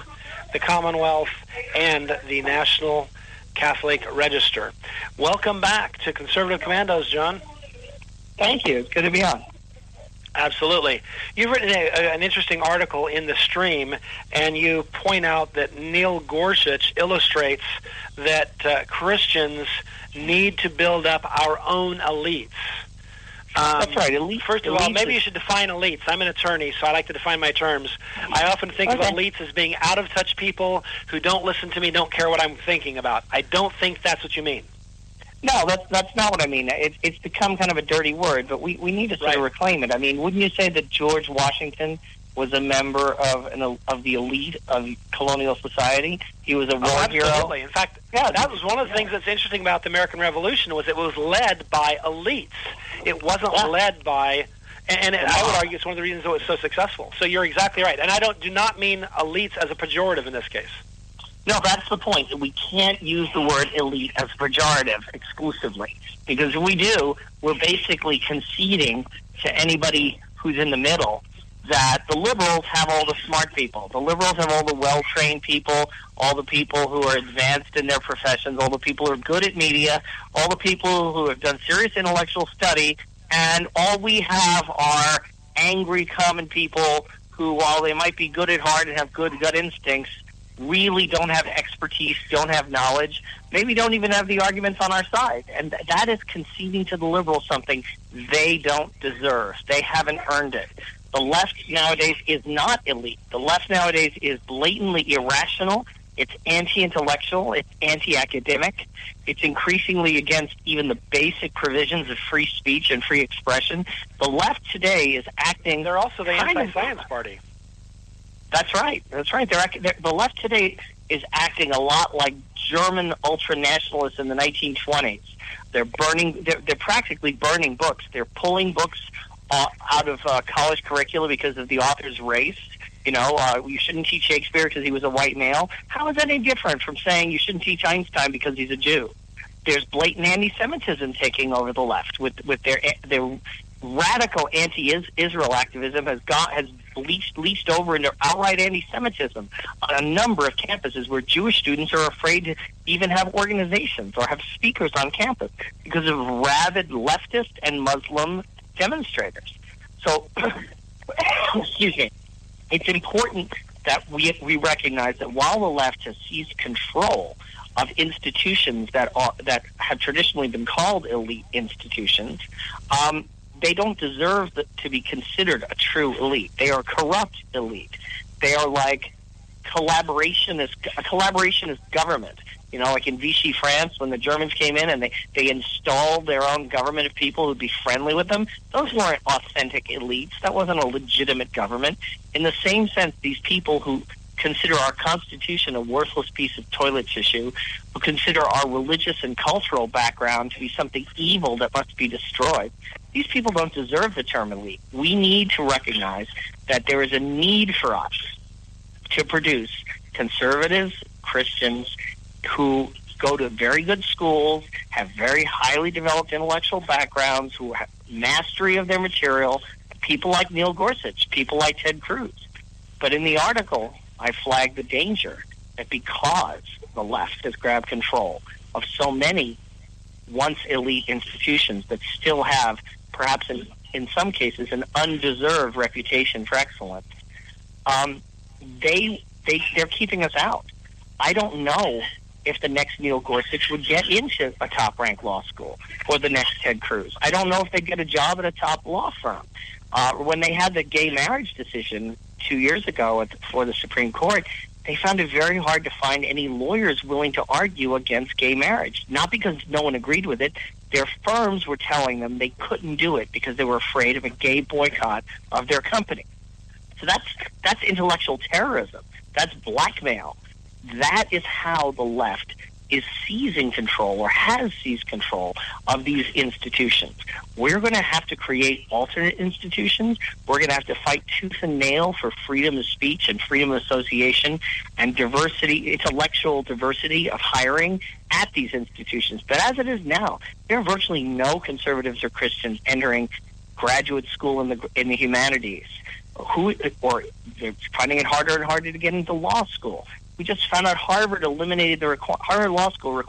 the Commonwealth, and the National Catholic Register. Welcome back to Conservative Commandos, John. Thank you. It's good to be on. Absolutely. You've written an interesting article in The Stream, and you point out that Neil Gorsuch illustrates that Christians need to build up our own elites. That's right. Elite. First of all, maybe you should define elites. I'm an attorney, so I like to define my terms. I often think of elites as being out-of-touch people who don't listen to me, don't care what I'm thinking about. I don't think that's what you mean. No, that's not what I mean. It's become kind of a dirty word, but we need to sort of reclaim it. I mean, wouldn't you say that George Washington was a member of the elite of colonial society? He was a war hero. Absolutely. In fact, that was one of the things that's interesting about the American Revolution was it was led by elites. It wasn't led by, and I would argue it's one of the reasons it was so successful. So you're exactly right. And I do not mean elites as a pejorative in this case. No, that's the point. We can't use the word elite as pejorative exclusively, because if we do, we're basically conceding to anybody who's in the middle that the liberals have all the smart people. The liberals have all the well-trained people, all the people who are advanced in their professions, all the people who are good at media, all the people who have done serious intellectual study, and all we have are angry common people who, while they might be good at heart and have good gut instincts, really don't have expertise, don't have knowledge, maybe don't even have the arguments on our side. And that is conceding to the liberals something they don't deserve. They haven't earned it. The left nowadays is not elite. The left nowadays is blatantly irrational. It's anti-intellectual. It's anti-academic. It's increasingly against even the basic provisions of free speech and free expression. The left today is acting... They're also the anti-science party. That's right. That's right. The left today is acting a lot like German ultranationalists in the 1920s. They're practically burning books. They're pulling books out of college curricula because of the author's race. You know, you shouldn't teach Shakespeare because he was a white male. How is that any different from saying you shouldn't teach Einstein because he's a Jew? There's blatant anti-Semitism taking over the left with their radical anti-Israel activism has leached over into outright anti-Semitism on a number of campuses where Jewish students are afraid to even have organizations or have speakers on campus because of rabid leftist and Muslim demonstrators. So, excuse me, it's important that we recognize that while the left has seized control of institutions that have traditionally been called elite institutions, they don't deserve to be considered a true elite. They are a corrupt elite. They are like collaborationist government. You know, like in Vichy France, when the Germans came in and they installed their own government of people who'd be friendly with them, those weren't authentic elites. That wasn't a legitimate government. In the same sense, these people who consider our Constitution a worthless piece of toilet tissue, who consider our religious and cultural background to be something evil that must be destroyed, these people don't deserve the term elite. We need to recognize that there is a need for us to produce conservatives, Christians, who go to very good schools, have very highly developed intellectual backgrounds, who have mastery of their material, people like Neil Gorsuch, people like Ted Cruz. But in the article, I flagged the danger that because the left has grabbed control of so many once elite institutions that still have, perhaps in some cases, an undeserved reputation for excellence, they're keeping us out. I don't know if the next Neil Gorsuch would get into a top-ranked law school or the next Ted Cruz. I don't know if they'd get a job at a top law firm. When they had the gay marriage decision 2 years ago before the Supreme Court, they found it very hard to find any lawyers willing to argue against gay marriage. Not because no one agreed with it. Their firms were telling them they couldn't do it because they were afraid of a gay boycott of their company. So that's intellectual terrorism. That's blackmail. That is how the left is seizing control or has seized control of these institutions. We're going to have to create alternate institutions. We're going to have to fight tooth and nail for freedom of speech and freedom of association and diversity, intellectual diversity of hiring at these institutions. But as it is now, there are virtually no conservatives or Christians entering graduate school in the humanities. Or they're finding it harder and harder to get into law school. We just found out Harvard eliminated Harvard Law School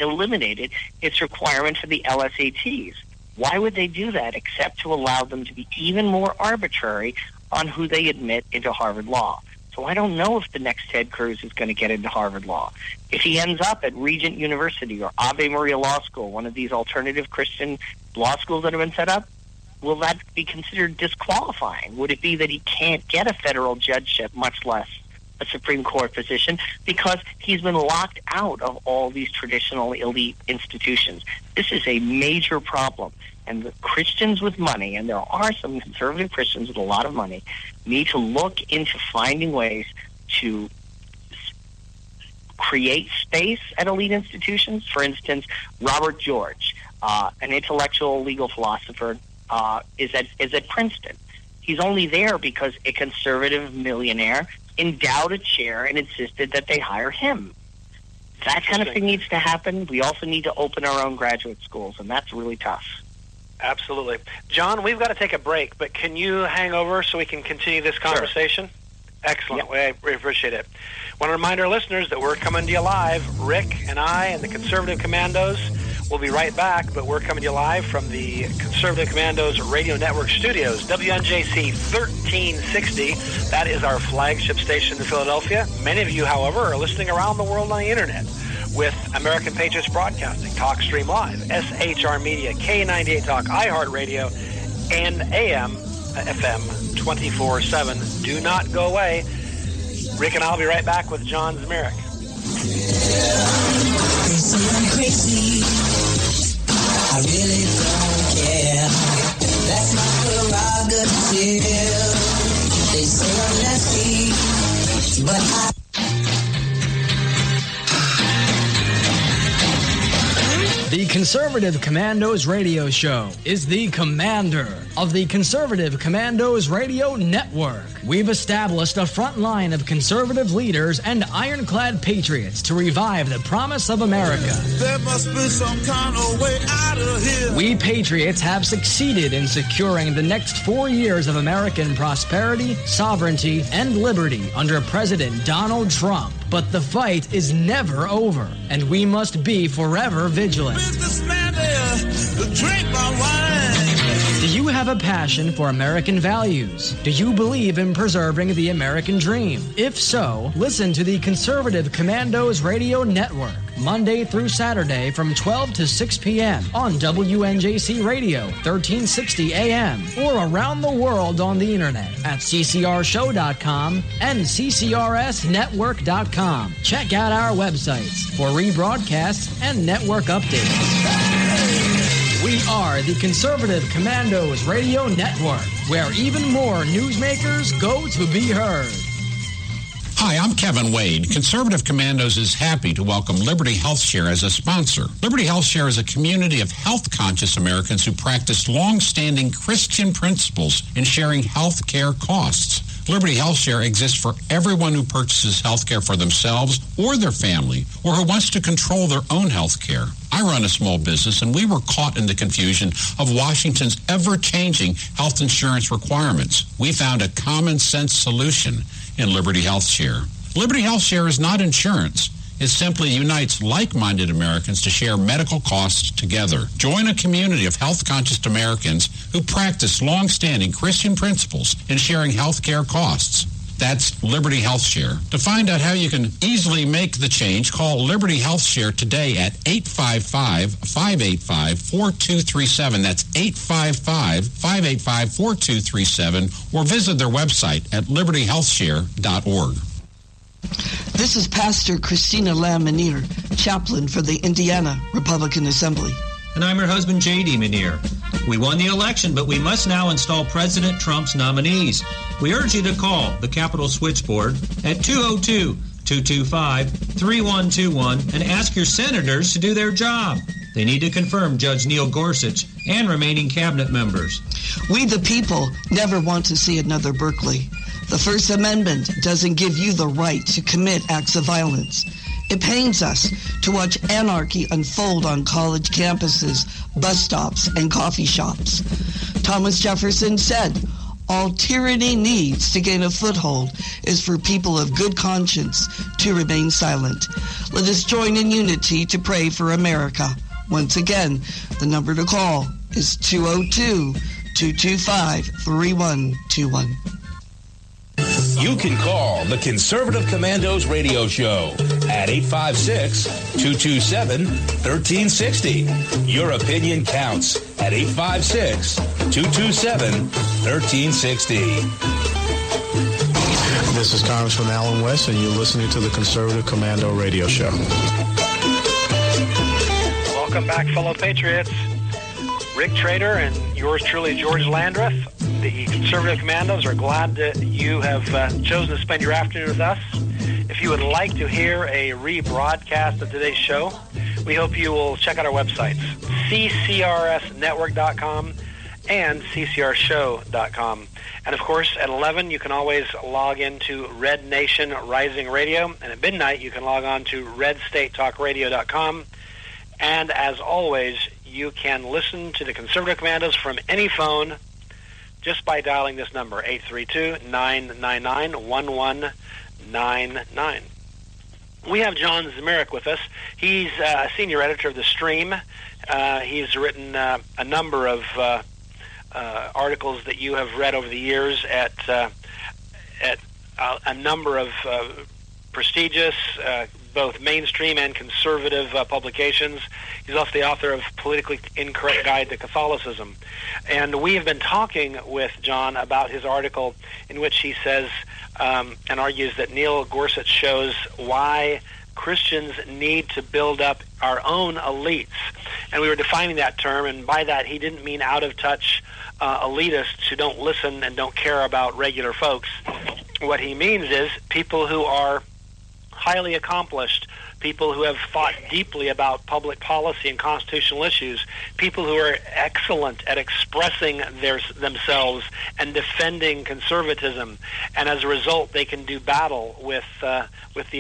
eliminated its requirement for the LSATs. Why would they do that except to allow them to be even more arbitrary on who they admit into Harvard Law? So I don't know if the next Ted Cruz is going to get into Harvard Law. If he ends up at Regent University or Ave Maria Law School, one of these alternative Christian law schools that have been set up, will that be considered disqualifying? Would it be that he can't get a federal judgeship, much less a Supreme Court position, because he's been locked out of all these traditional elite institutions? This is a major problem. And the Christians with money, and there are some conservative Christians with a lot of money, need to look into finding ways to create space at elite institutions. For instance, Robert George, an intellectual legal philosopher, is at Princeton. He's only there because a conservative millionaire endowed a chair and insisted that they hire him. That kind of thing needs to happen. We also need to open our own graduate schools, and that's really tough. Absolutely. John, we've got to take a break, but can you hang over so we can continue this conversation? Sure. Excellent. Yep. We appreciate it. I want to remind our listeners that we're coming to you live. Rick and I and the Conservative Commandos will be right back, but we're coming to you live from the Conservative Commandos Radio Network studios, WNJC 1360. That is our flagship station in Philadelphia. Many of you, however, are listening around the world on the Internet with American Patriots Broadcasting, TalkStream Live, SHR Media, K98 Talk, iHeartRadio, and AM, FM 24/7. Do not go away. Rick and I will be right back with John Zmirak. They say I'm crazy. I really don't care. That's my prerogative. They say I'm nasty, but I... The Conservative Commandos Radio Show is the commander of the Conservative Commandos Radio Network. We've established a front line of conservative leaders and ironclad patriots to revive the promise of America. There must be some kind of way out of here. We patriots have succeeded in securing the next 4 years of American prosperity, sovereignty, and liberty under President Donald Trump. But the fight is never over, and we must be forever vigilant. Businessman there, drink my wine. Do you have a passion for American values? Do you believe in preserving the American dream? If so, listen to the Conservative Commandos Radio Network, Monday through Saturday from 12 to 6 p.m. on WNJC Radio, 1360 AM, or around the world on the Internet at ccrshow.com and ccrsnetwork.com. Check out our websites for rebroadcasts and network updates. We are the Conservative Commandos Radio Network, where even more newsmakers go to be heard. Hi, I'm Kevin Wade. Conservative Commandos is happy to welcome Liberty HealthShare as a sponsor. Liberty HealthShare is a community of health-conscious Americans who practice long-standing Christian principles in sharing health care costs. Liberty HealthShare exists for everyone who purchases health care for themselves or their family, or who wants to control their own health care. I run a small business, and we were caught in the confusion of Washington's ever-changing health insurance requirements. We found a common-sense solution in Liberty HealthShare. Liberty HealthShare is not insurance. It simply unites like-minded Americans to share medical costs together. Join a community of health-conscious Americans who practice long-standing Christian principles in sharing health care costs. That's Liberty Health Share. To find out how you can easily make the change, call Liberty Health Share today at 855-585-4237. That's 855-585-4237, or visit their website at libertyhealthshare.org. This is Pastor Christina Lamb-Menier, chaplain for the Indiana Republican Assembly. And I'm her husband, J.D. Menier. We won the election, but we must now install President Trump's nominees. We urge you to call the Capitol Switchboard at 202-225-3121 and ask your senators to do their job. They need to confirm Judge Neil Gorsuch and remaining cabinet members. We the people never want to see another Berkeley. The First Amendment doesn't give you the right to commit acts of violence. It pains us to watch anarchy unfold on college campuses, bus stops, and coffee shops. Thomas Jefferson said, "All tyranny needs to gain a foothold is for people of good conscience to remain silent." Let us join in unity to pray for America. Once again, the number to call is 202-225-3121. You can call the Conservative Commandos radio show at 856-227-1360. Your opinion counts at 856-227-1360. This is Congressman Alan West, and you're listening to the Conservative Commando radio show. Welcome back, fellow patriots. Rick Trader and yours truly, George Landreth. The Conservative Commandos are glad that you have chosen to spend your afternoon with us. If you would like to hear a rebroadcast of today's show, we hope you will check out our websites, ccrsnetwork.com and ccrshow.com. And, of course, at 11, you can always log into Red Nation Rising Radio. And at midnight, you can log on to redstatetalkradio.com. And, as always, you can listen to the Conservative Commandos from any phone just by dialing this number, 832-999-1199. We have John Zmirak with us. He's a senior editor of The Stream. He's written a number of articles that you have read over the years at a number of prestigious, both mainstream and conservative publications. He's also the author of Politically Incorrect Guide to Catholicism. And we have been talking with John about his article in which he says and argues that Neil Gorsuch shows why Christians need to build up our own elites. And we were defining that term, and by that he didn't mean out-of-touch elitists who don't listen and don't care about regular folks. What he means is people who are highly accomplished, people who have thought deeply about public policy and constitutional issues, people who are excellent at expressing themselves and defending conservatism, and as a result they can do battle with the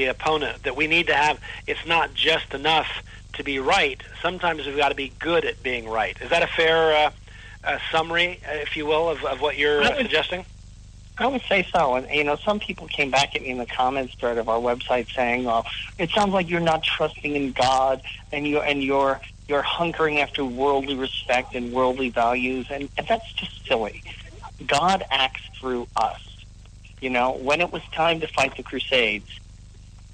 opponent. That we need to have, it's not just enough to be right, sometimes we've got to be good at being right. Is that a fair summary, if you will, of what you're suggesting? I would say so. And, some people came back at me in the comments thread of our website saying, it sounds like you're not trusting in God and you're hunkering after worldly respect and worldly values. And that's just silly. God acts through us. When it was time to fight the Crusades,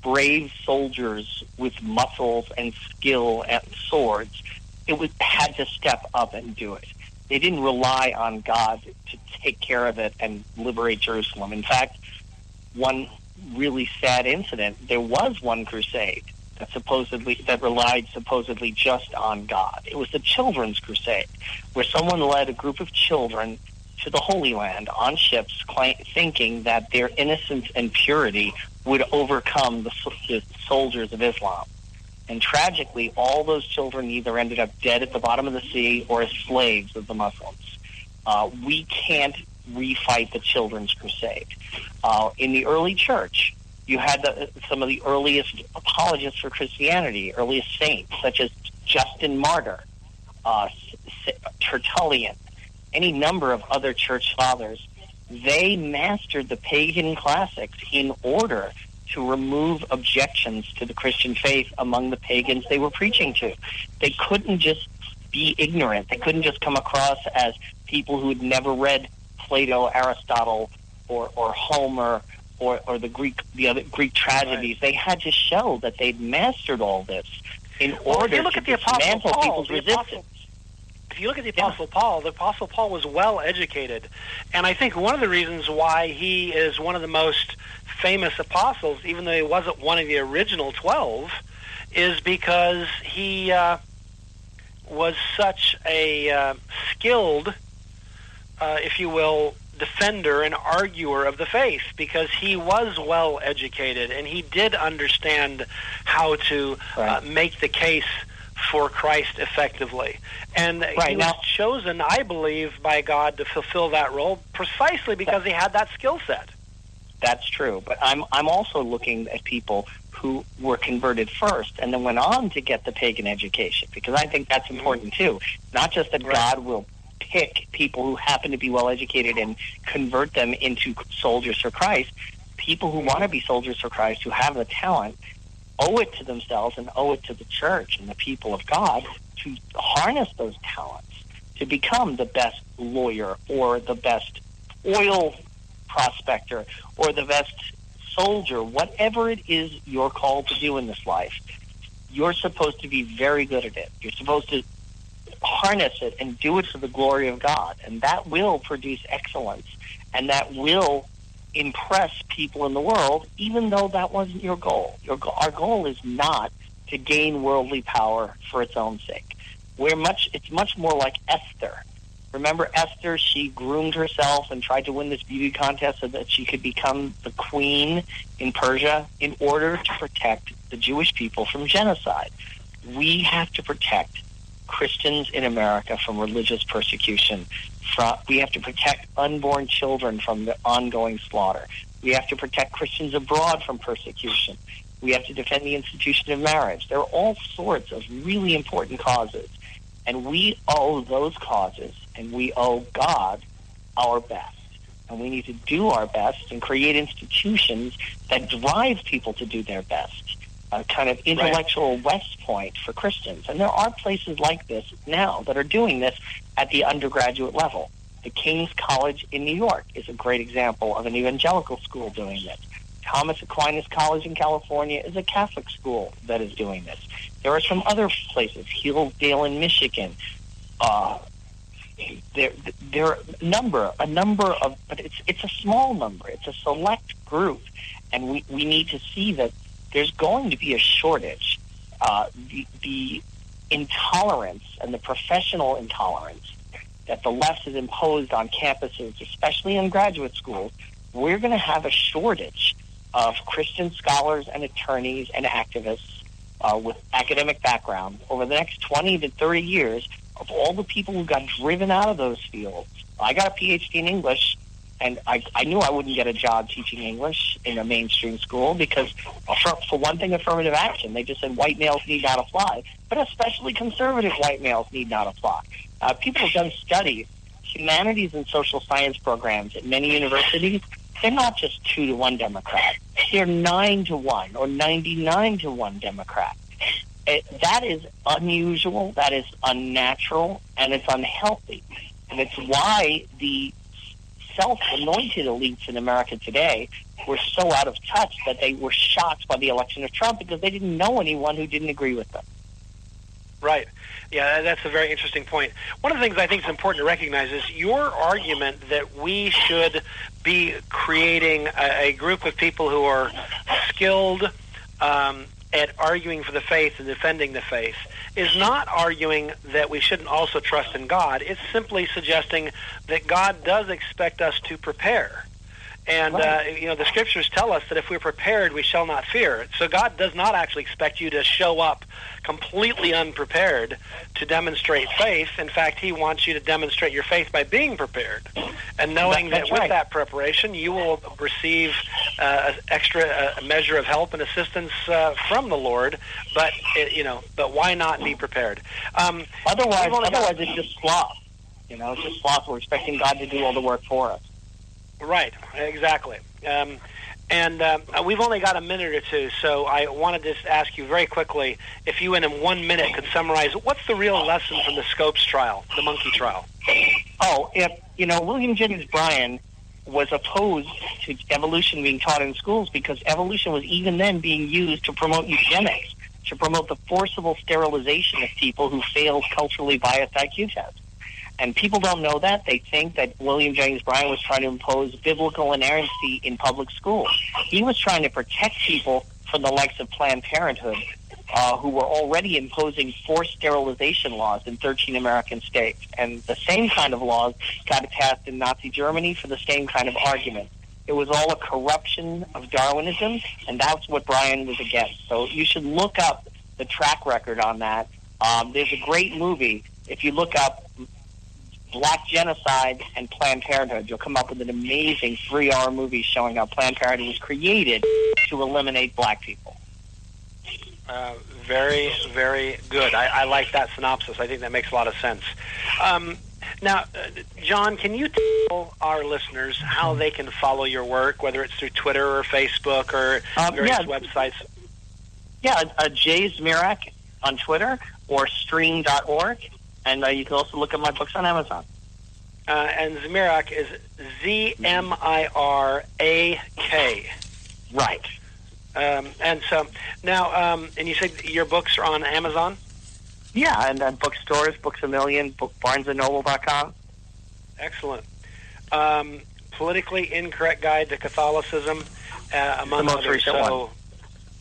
brave soldiers with muscles and skill and swords, had to step up and do it. They didn't rely on God to take care of it and liberate Jerusalem. In fact, one really sad incident, there was one crusade that relied supposedly just on God. It was the Children's Crusade, where someone led a group of children to the Holy Land on ships, thinking that their innocence and purity would overcome the soldiers of Islam. And tragically, all those children either ended up dead at the bottom of the sea or as slaves of the Muslims. We can't refight the Children's Crusade. In the early church, you had some of the earliest apologists for Christianity, earliest saints, such as Justin Martyr, Tertullian, any number of other church fathers. They mastered the pagan classics in order to remove objections to the Christian faith among the pagans they were preaching to. They couldn't just be ignorant. They couldn't just come across as people who had never read Plato, Aristotle, or Homer, or the other Greek tragedies. Right. They had to show that they'd mastered all this in order to dismantle people's resistance. If you look at the Apostle Paul was well educated, and I think one of the reasons why he is one of the most famous apostles, even though he wasn't one of the original 12, is because he was such a skilled, if you will, defender and arguer of the faith, because he was well educated and he did understand how to make the case for Christ effectively. And he was chosen, I believe, by God to fulfill that role precisely because he had that skill set. That's true. But I'm also looking at people who were converted first and then went on to get the pagan education, because I think that's important too. Not just that God will pick people who happen to be well educated and convert them into soldiers for Christ. People who want to be soldiers for Christ, who have the talent, owe it to themselves and owe it to the church and the people of God to harness those talents to become the best lawyer or the best oil prospector or the best soldier. Whatever it is you're called to do in this life, you're supposed to be very good at it. You're supposed to harness it and do it for the glory of God, and that will produce excellence, and that will impress people in the world, even though that wasn't your goal. Our goal is not to gain worldly power for its own sake. It's much more like Esther. Remember Esther? She groomed herself and tried to win this beauty contest so that she could become the queen in Persia in order to protect the Jewish people from genocide. We have to protect Christians in America from religious persecution. We have to protect unborn children from the ongoing slaughter. We have to protect Christians abroad from persecution. We have to defend the institution of marriage. There are all sorts of really important causes, and we owe those causes, and we owe God our best. And we need to do our best and create institutions that drive people to do their best. A kind of intellectual West Point for Christians. And there are places like this now that are doing this at the undergraduate level. The King's College in New York is a great example of an evangelical school doing this. Thomas Aquinas College in California is a Catholic school that is doing this. There are some other places, Hillsdale in Michigan. There are a number of, but it's a small number. It's a select group, and we need to see that there's going to be a shortage. The intolerance and the professional intolerance that the left has imposed on campuses, especially in graduate schools, we're going to have a shortage of Christian scholars and attorneys and activists with academic background over the next 20 to 30 years. Of all the people who got driven out of those fields, I got a PhD in English, and I knew I wouldn't get a job teaching English in a mainstream school because, for one thing, affirmative action. They just said white males need not apply, but especially conservative white males need not apply. People have done studies, humanities and social science programs at many universities. They're not just 2-to-1 Democrat. They're 9-to-1 or 99-to-1 Democrat. That is unusual, that is unnatural, and it's unhealthy. And it's why the self-anointed elites in America today were so out of touch that they were shocked by the election of Trump because they didn't know anyone who didn't agree with them. Right. Yeah, that's a very interesting point. One of the things I think is important to recognize is your argument that we should be creating a group of people who are skilled at arguing for the faith and defending the faith is not arguing that we shouldn't also trust in God. It's simply suggesting that God does expect us to prepare. And, the scriptures tell us that if we're prepared, we shall not fear. So God does not actually expect you to show up completely unprepared to demonstrate faith. In fact, he wants you to demonstrate your faith by being prepared and knowing that with that preparation, you will receive an extra measure of help and assistance from the Lord. But, but why not be prepared? Otherwise, it's just sloth. It's just sloth. We're expecting God to do all the work for us. Right, exactly. We've only got a minute or two, so I wanted to just ask you very quickly if you in 1 minute could summarize what's the real lesson from the Scopes trial, the monkey trial? William Jennings Bryan was opposed to evolution being taught in schools because evolution was even then being used to promote eugenics, to promote the forcible sterilization of people who failed culturally biased IQ tests. And people don't know that. They think that William Jennings Bryan was trying to impose biblical inerrancy in public schools. He was trying to protect people from the likes of Planned Parenthood, who were already imposing forced sterilization laws in 13 American states. And the same kind of laws got passed in Nazi Germany for the same kind of argument. It was all a corruption of Darwinism, and that's what Bryan was against. So you should look up the track record on that. There's a great movie. If you look up Black Genocide and Planned Parenthood, you'll come up with an amazing 3-hour movie showing how Planned Parenthood was created to eliminate black people. Very, very good. I like that synopsis. I think that makes a lot of sense. Now, John, can you tell our listeners how they can follow your work, whether it's through Twitter or Facebook or various websites? Yeah, Jay Zmirak on Twitter or stream.org. And you can also look at my books on Amazon. And Zmirak is Z-M-I-R-A-K. Right. And so now, and you said your books are on Amazon? Yeah, and bookstores, Books A Million, BarnesandNoble.com. Excellent. Politically Incorrect Guide to Catholicism, among the most others. recent one.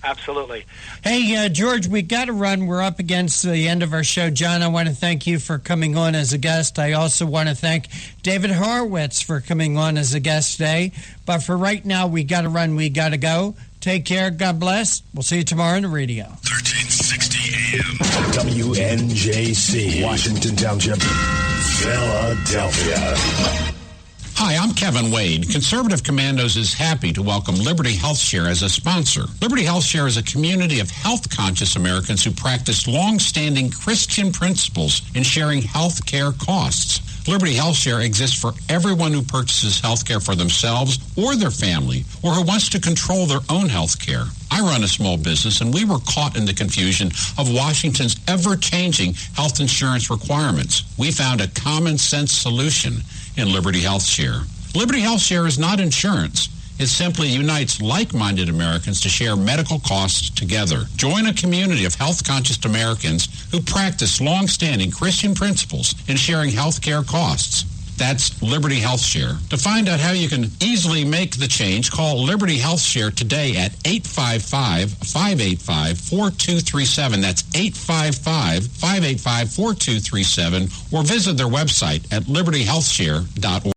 Absolutely. Hey, George, we got to run. We're up against the end of our show. John, I want to thank you for coming on as a guest. I also want to thank David Horowitz for coming on as a guest today. But for right now, we got to run. We got to go. Take care. God bless. We'll see you tomorrow on the radio. 1360 AM. WNJC. Washington Township, Philadelphia. Hi, I'm Kevin Wade. Conservative Commandos is happy to welcome Liberty HealthShare as a sponsor. Liberty HealthShare is a community of health-conscious Americans who practice long-standing Christian principles in sharing health care costs. Liberty HealthShare exists for everyone who purchases health care for themselves or their family, or who wants to control their own health care. I run a small business, and we were caught in the confusion of Washington's ever-changing health insurance requirements. We found a common-sense solution in Liberty HealthShare. Liberty HealthShare is not insurance. It simply unites like-minded Americans to share medical costs together. Join a community of health-conscious Americans who practice long-standing Christian principles in sharing health care costs. That's Liberty HealthShare. To find out how you can easily make the change, call Liberty HealthShare today at 855-585-4237. That's 855-585-4237, or visit their website at libertyhealthshare.org.